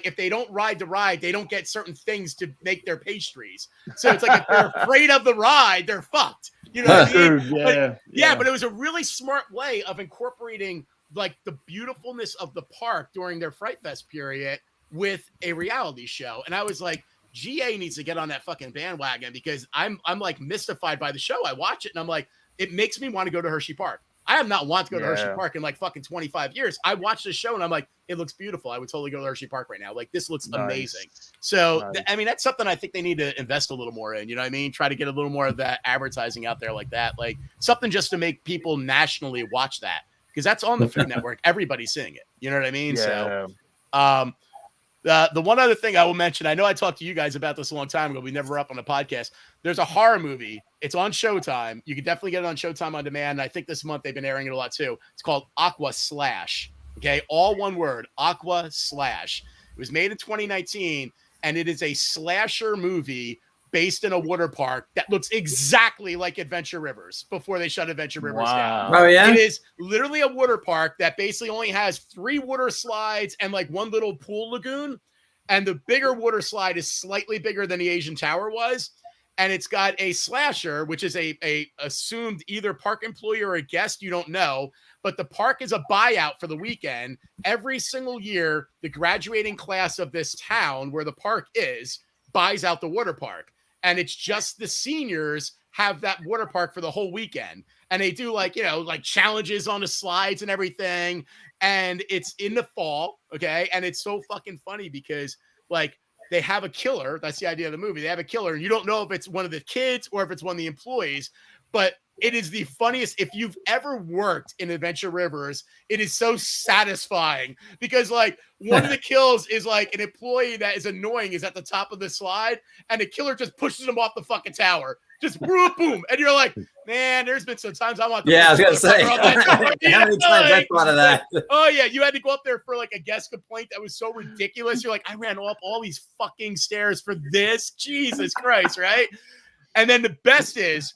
if they don't ride the ride, they don't get certain things to make their pastries. So it's like if they're afraid of the ride, they're fucked. You know what I mean? But it was a really smart way of incorporating like the beautifulness of the park during their Frightfest period with a reality show. And I was like, GA needs to get on that fucking bandwagon because I'm like mystified by the show. I watch it and I'm like, it makes me want to go to Hershey Park. I have not wanted to go to Hershey Yeah. Park in like fucking 25 years. I watched the show and I'm like, it looks beautiful. I would totally go to Hershey Park right now. Like, this looks amazing. So, Nice. I mean, that's something I think they need to invest a little more in. You know what I mean? Try to get a little more of that advertising out there like that. Like, something just to make people nationally watch that. Because that's on the Food Network. Everybody's seeing it. You know what I mean? Yeah. So, the one other thing I will mention, I know I talked to you guys about this a long time ago. We never were up on the podcast. There's a horror movie. It's on Showtime. You can definitely get it on Showtime on demand. And I think this month they've been airing it a lot too. It's called Aqua Slash. Okay, all one word, Aqua Slash. It was made in 2019, and it is a slasher movie based in a water park that looks exactly like Adventure Rivers before they shut Adventure Rivers down. Oh, yeah? It is literally a water park that basically only has 3 water slides and like one little pool lagoon. And the bigger water slide is slightly bigger than the Asian Tower was. And it's got a slasher, which is a assumed either park employee or a guest, you don't know. But the park is a buyout for the weekend. Every single year, the graduating class of this town where the park is buys out the water park. And it's just the seniors have that water park for the whole weekend. And they do like, you know, like challenges on the slides and everything. And it's in the fall. Okay. And it's so fucking funny because like they have a killer. That's the idea of the movie. They have a killer and you don't know if it's one of the kids or if it's one of the employees, but it is the funniest. If you've ever worked in Adventure Rivers, it is so satisfying because like one of the kills is like an employee that is annoying is at the top of the slide and the killer just pushes him off the fucking tower. Just boom, boom. And you're like, man, there's been some times I want to. Yeah, I was going to say. How many times I thought of that? Oh, yeah. You had to go up there for like a guest complaint that was so ridiculous. You're like, I ran up all these fucking stairs for this. Jesus Christ, right? And then the best is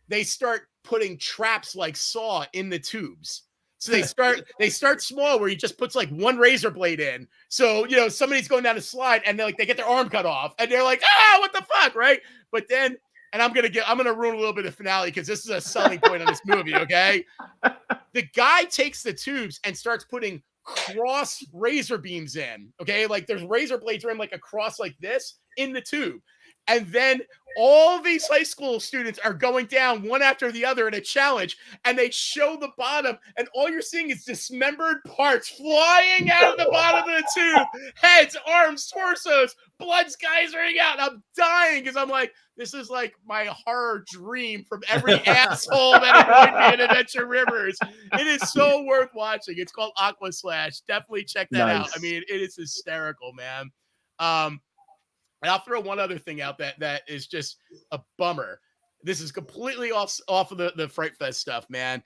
they start putting traps like Saw in the tubes. So they start small where he just puts like one razor blade in. So, you know, somebody's going down a slide and they get their arm cut off and they're like, what the fuck, right? But then, and I'm going to ruin a little bit of finale because this is a selling point on this movie, okay? The guy takes the tubes and starts putting cross razor beams in, okay? Like there's razor blades in like a cross like this in the tube. And then all these high school students are going down one after the other in a challenge, and they show the bottom, and all you're seeing is dismembered parts flying out of the bottom of the tube, heads, arms, torsos, blood's geysering out. And I'm dying because I'm like, this is like my horror dream from every asshole that annoyed me in Adventure Rivers. It is so worth watching. It's called Aqua Slash. Definitely check that out. I mean, it is hysterical, man. And I'll throw one other thing out that is just a bummer. This is completely off of the Frightfest stuff, man.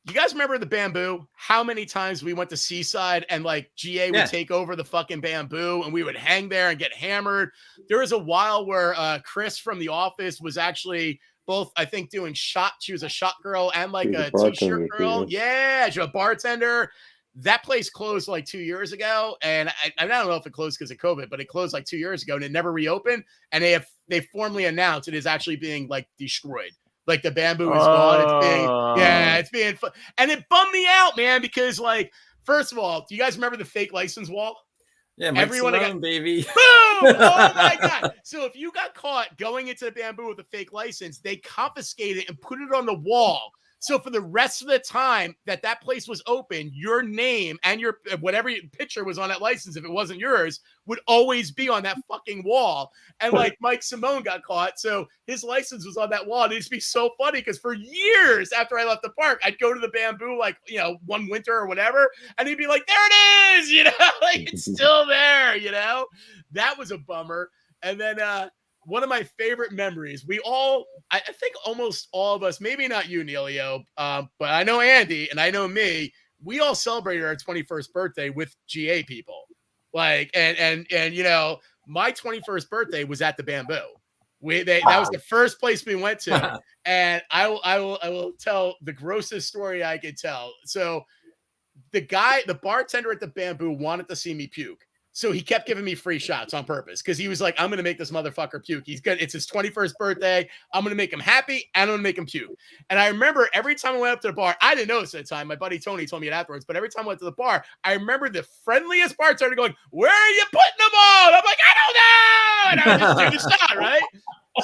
You guys remember the Bamboo? How many times we went to Seaside and like GA would take over the fucking Bamboo and we would hang there and get hammered. There was a while where Chris from The Office was actually both, I think, doing shot. She was a shot girl and like a t-shirt girl. Yeah, she was a bartender. That place closed like 2 years ago, and I don't know if it closed because of COVID, but it closed like 2 years ago, and it never reopened. And they formally announced it is actually being like destroyed. Like the Bamboo is gone. It's being fun. And it bummed me out, man, because like, first of all, do you guys remember the fake license wall? Yeah, everyone got, baby. Boom! Oh my God. So if you got caught going into the Bamboo with a fake license, they confiscated it and put it on the wall. So for the rest of the time that place was open, your name and your whatever picture was on that license, if it wasn't yours, would always be on that fucking wall. And like Mike Simone got caught, so his license was on that wall. And it used to be so funny because for years after I left the park, I'd go to the Bamboo like, you know, one winter or whatever, and he'd be like, "There it is," you know, like it's still there, you know. That was a bummer. And then one of my favorite memories, I think almost all of us, maybe not you, Nilio, but I know Andy and I know me, we all celebrated our 21st birthday with GA people. Like, and you know, my 21st birthday was at the Bamboo. That was the first place we went to. And I will tell the grossest story I could tell. So the bartender at the Bamboo wanted to see me puke. So he kept giving me free shots on purpose because he was like, I'm going to make this motherfucker puke. He's good. It's his 21st birthday. I'm going to make him happy and I'm going to make him puke. And I remember every time I went up to the bar, I didn't know this at the time. My buddy Tony told me it afterwards. But every time I went to the bar, I remember the friendliest bartender going, "Where are you putting them on?" I'm like, "I don't know." And I would just do the shot, right?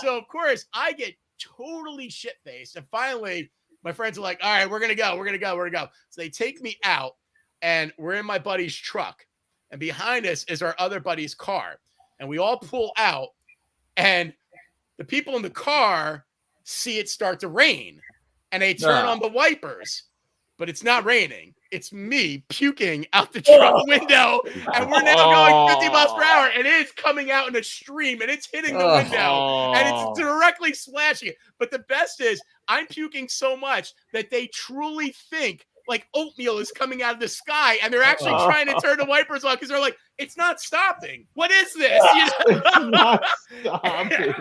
So, of course, I get totally shit-faced. And finally, My friends are like, all right, we're going to go. So they take me out, and we're in my buddy's truck. And behind us is our other buddy's car. And we all pull out, and the people in the car see it start to rain. And they turn on the wipers. But it's not raining. It's me puking out the truck window. And we're now going 50 miles per hour. And it is coming out in a stream. And it's hitting the window. And it's directly splashing it. But the best is I'm puking so much that they truly think like oatmeal is coming out of the sky. And they're actually trying to turn the wipers on because they're like, it's not stopping. What is this? It's not stopping.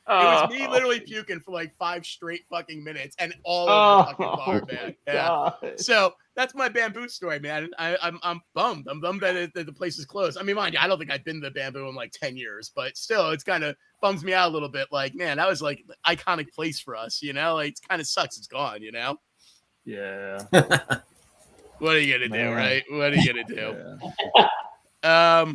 It was me literally puking for like 5 straight fucking minutes and all over the fucking car, man. Yeah. God. So that's my bamboo story, man. I'm bummed. I'm bummed that the place is closed. I mean, mind you, I don't think I've been to the bamboo in like 10 years, but still, it's kind of bums me out a little bit. Like, man, that was like an iconic place for us, you know? Like, it kind of sucks it's gone, you know? Yeah. What are you gonna do, right? What are you gonna do? Yeah.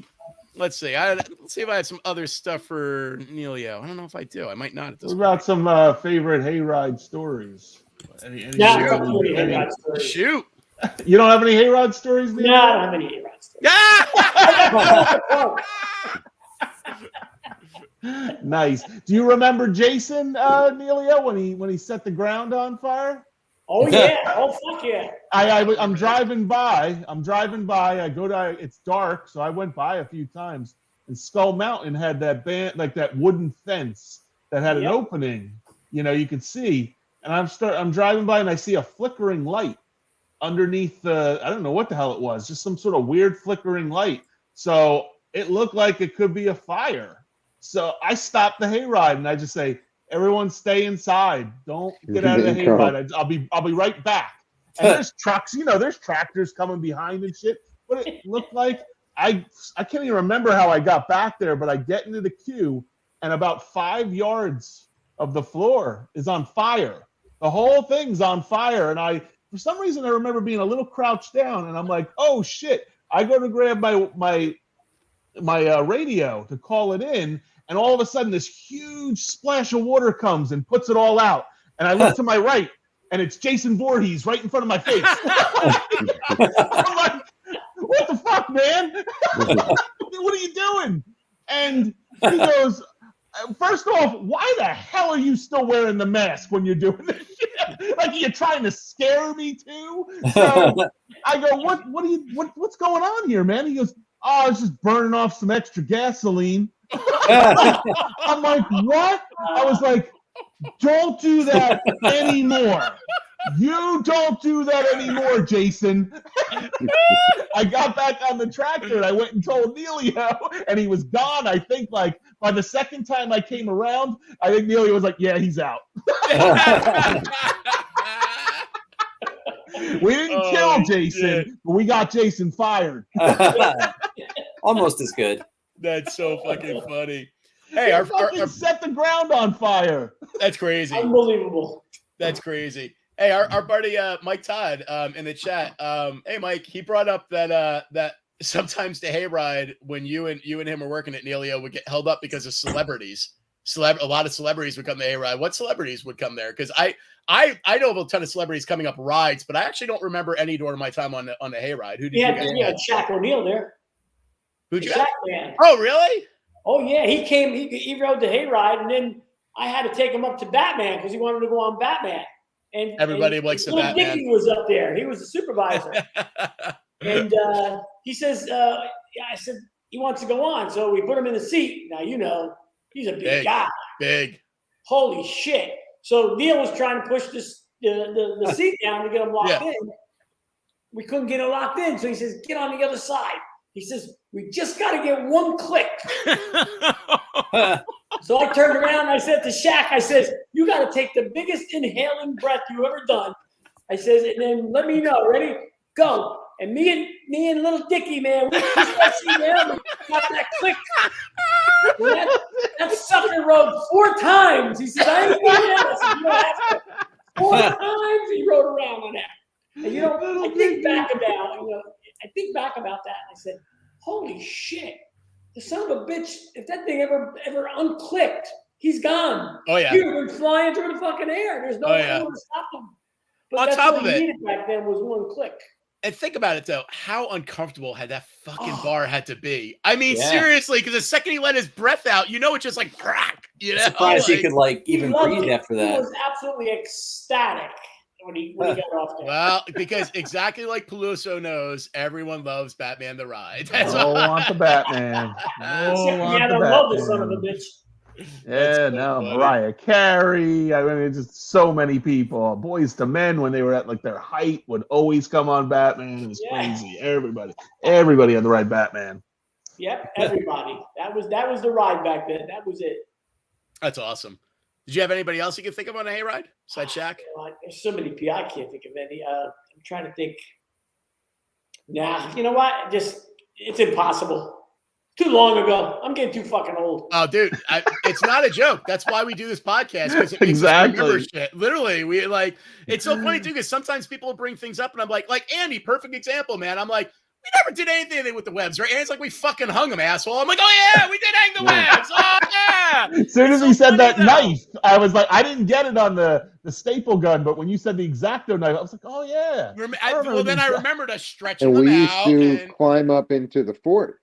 Let's see. Let's see if I have some other stuff for Nilio. I don't know if I do. I might not at this What about some favorite hayride stories? Any hayride stories. Shoot. You don't have any hayride stories? No, I don't have any hayride stories. Nice. Do you remember Jason Nilio when he set the ground on fire? Oh yeah! Oh fuck yeah! I'm driving by. I go to. It's dark, so I went by a few times. And Skull Mountain had that that wooden fence that had an opening. You know, you could see. And I'm driving by, and I see a flickering light underneath the. I don't know what the hell it was. Just some sort of weird flickering light. So it looked like it could be a fire. So I stopped the hayride, and I just say, everyone stay inside. Don't get out of the hayride. I'll be right back. And there's trucks, there's tractors coming behind and shit. But it looked like I can't even remember how I got back there, but I get into the queue and about 5 yards of the floor is on fire. The whole thing's on fire. And for some reason, I remember being a little crouched down, and I'm like, oh shit. I go to grab my radio to call it in. And all of a sudden, this huge splash of water comes and puts it all out. And I look to my right, and it's Jason Voorhees right in front of my face. I'm like, what the fuck, man? What are you doing? And he goes, first off, why the hell are you still wearing the mask when you're doing this shit? Like, you're trying to scare me too? So I go, what's going on here, man? He goes, oh, I was just burning off some extra gasoline. I'm like, what? I was like, don't do that anymore. You don't do that anymore, Jason. I got back on the tractor and I went and told Nilio, and he was gone. I think like by the second time I came around, I think Nilio was like, yeah, he's out. We didn't kill Jason, but we got Jason fired. Almost as good. That's so fucking funny. Hey, our set the ground on fire. That's crazy. Unbelievable. That's crazy. Hey, our buddy Mike Todd in the chat. Hey, Mike, he brought up that sometimes the hayride when you and him are working at Nilio would get held up because of celebrities. A lot of celebrities would come to hayride. What celebrities would come there? Because I know of a ton of celebrities coming up rides, but I actually don't remember any during my time on the hayride. Who did you get? Yeah, Shaq O'Neal there. Who'd you Shaq have? Man. Oh, really? Oh yeah, he came. He rode the hayride, and then I had to take him up to Batman because he wanted to go on Batman. And everybody likes the Batman. Dickie was up there. He was the supervisor, and he says, I said he wants to go on, so we put him in the seat. Now he's a big guy. Big. Holy shit! So Neil was trying to push the seat down to get him locked in. We couldn't get him locked in, so he says, "Get on the other side." He says, we just got to get one click. So I turned around and I said to Shaq, I says, you got to take the biggest inhaling breath you ever done. I says, and then let me know. Ready? Go. And me and little Dickie, man, we got that click. That sucker rode 4 times. He says, I ain't doing that. I said, you don't have to. 4 times he rode around on that. And I think back about that, and I said, holy shit, the son of a bitch, if that thing ever unclicked, he's gone. Oh, yeah. He would have been flying through the fucking air. There's no way to stop him. But On that's top what of he it, needed back then was one click. and think about it, though. How uncomfortable had that fucking bar had to be? I mean, seriously, because the second he let his breath out, you know, it's just like crack. You know, surprised he could even breathe after that. He was absolutely ecstatic when he got off there. Well, because exactly like Peluso knows, everyone loves Batman the Ride. That's I want the Batman. I love the son of a bitch. Yeah, no, Mariah Carey. I mean, just so many people. Boys to Men, when they were at like their height, would always come on Batman. It was crazy. Everybody had the right Batman. Yep, everybody. That was the ride back then. That was it. That's awesome. Did you have anybody else you could think of on a hayride besides Shaq? There's so many people. I can't think of any. I'm trying to think. Nah, you know what? It's impossible. Too long ago. I'm getting too fucking old. Oh, dude, it's not a joke. That's why we do this podcast, because it makes us remember shit. Literally, we like. It's so funny too, because sometimes people bring things up, and I'm like Andy, perfect example, man. I'm like, we never did anything with the webs, right? And it's like we fucking hung them, asshole. I'm like, oh yeah, we did hang the webs. Oh yeah. As soon as he said that knife, I was like, I didn't get it on the staple gun, but when you said the X-Acto knife, I was like, oh yeah. I remembered us stretching and them we out. used to climb up into the fort.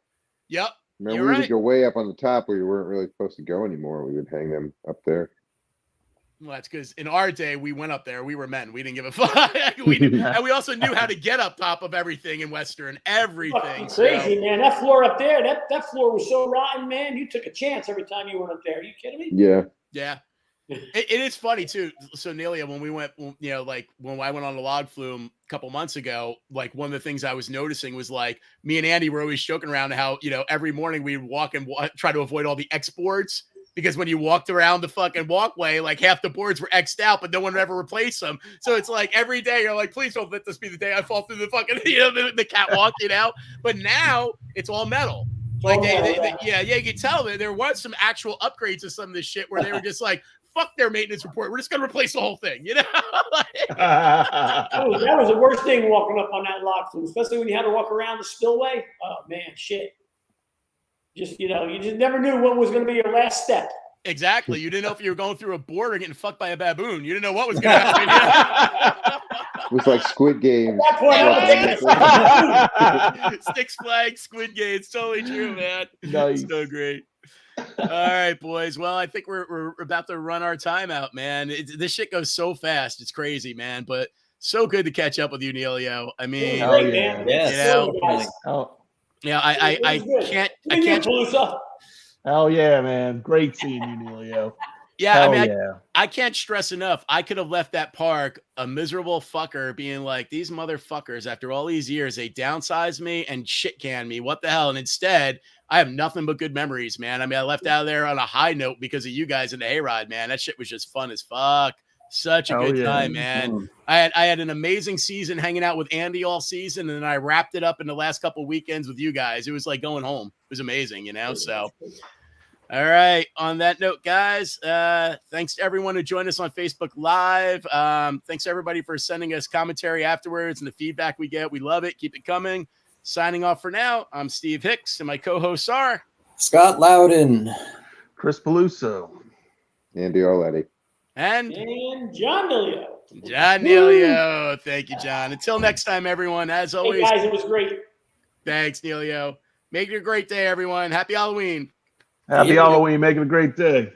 Yep. Remember, we would go way up on the top where you weren't really supposed to go anymore. We would hang them up there. Well, that's because in our day, we went up there. We were men. We didn't give a fuck. And we also knew how to get up top of everything in Western. Everything. Crazy, man. That floor up there, that floor was so rotten, man. You took a chance every time you went up there. Are you kidding me? Yeah. Yeah. It is funny, too. So, Nilio, when we went, you know, like when I went on the log flume a couple months ago, like one of the things I was noticing was like me and Andy were always joking around how, you know, every morning we'd walk and try to avoid all the X boards. Because when you walked around the fucking walkway, like half the boards were X'd out, but no one would ever replace them. So it's like every day you're like, please don't let this be the day I fall through the fucking, you know, the catwalk, you know? But now it's all metal. Like, you can tell that there was some actual upgrades to some of this shit where they were just like, fuck their maintenance report. We're just going to replace the whole thing, you know? that was the worst thing walking up on that log flume, especially when you had to walk around the spillway. Oh, man, shit. Just, you know, you just never knew what was going to be your last step. Exactly. You didn't know if you were going through a board or getting fucked by a baboon. You didn't know what was going to happen. You know? It was like Squid Game. Six Flags, Squid Game. It's totally true, man. Nice. It's so great. All right, boys. Well, I think we're about to run our time out, man. This shit goes so fast. It's crazy, man. But so good to catch up with you, Nilio. I mean, oh, yeah. You know, yeah, I can't. Hell yeah, man. Great seeing you, Nilio. Yeah, I can't stress enough. I could have left that park a miserable fucker being like, these motherfuckers, after all these years, they downsized me and shit canned me. What the hell? And instead, I have nothing but good memories, man. I mean, I left out of there on a high note because of you guys in the hayride, man. That shit was just fun as fuck. Such a good time, man. I had an amazing season hanging out with Andy all season, and then I wrapped it up in the last couple of weekends with you guys. It was like going home. It was amazing, you know? So, all right. On that note, guys, thanks to everyone who joined us on Facebook Live. Thanks to everybody for sending us commentary afterwards and the feedback we get. We love it. Keep it coming. Signing off for now, I'm Steve Hicks, and my co-hosts are Scott Loudon, Chris Peluso, Andy Auletti. And John Nilio. John Nilio. Thank you, John. Until next time, everyone, as always. Hey, guys, it was great. Thanks, Nilio. Make it a great day, everyone. Happy Halloween. Happy Halloween. Make it a great day.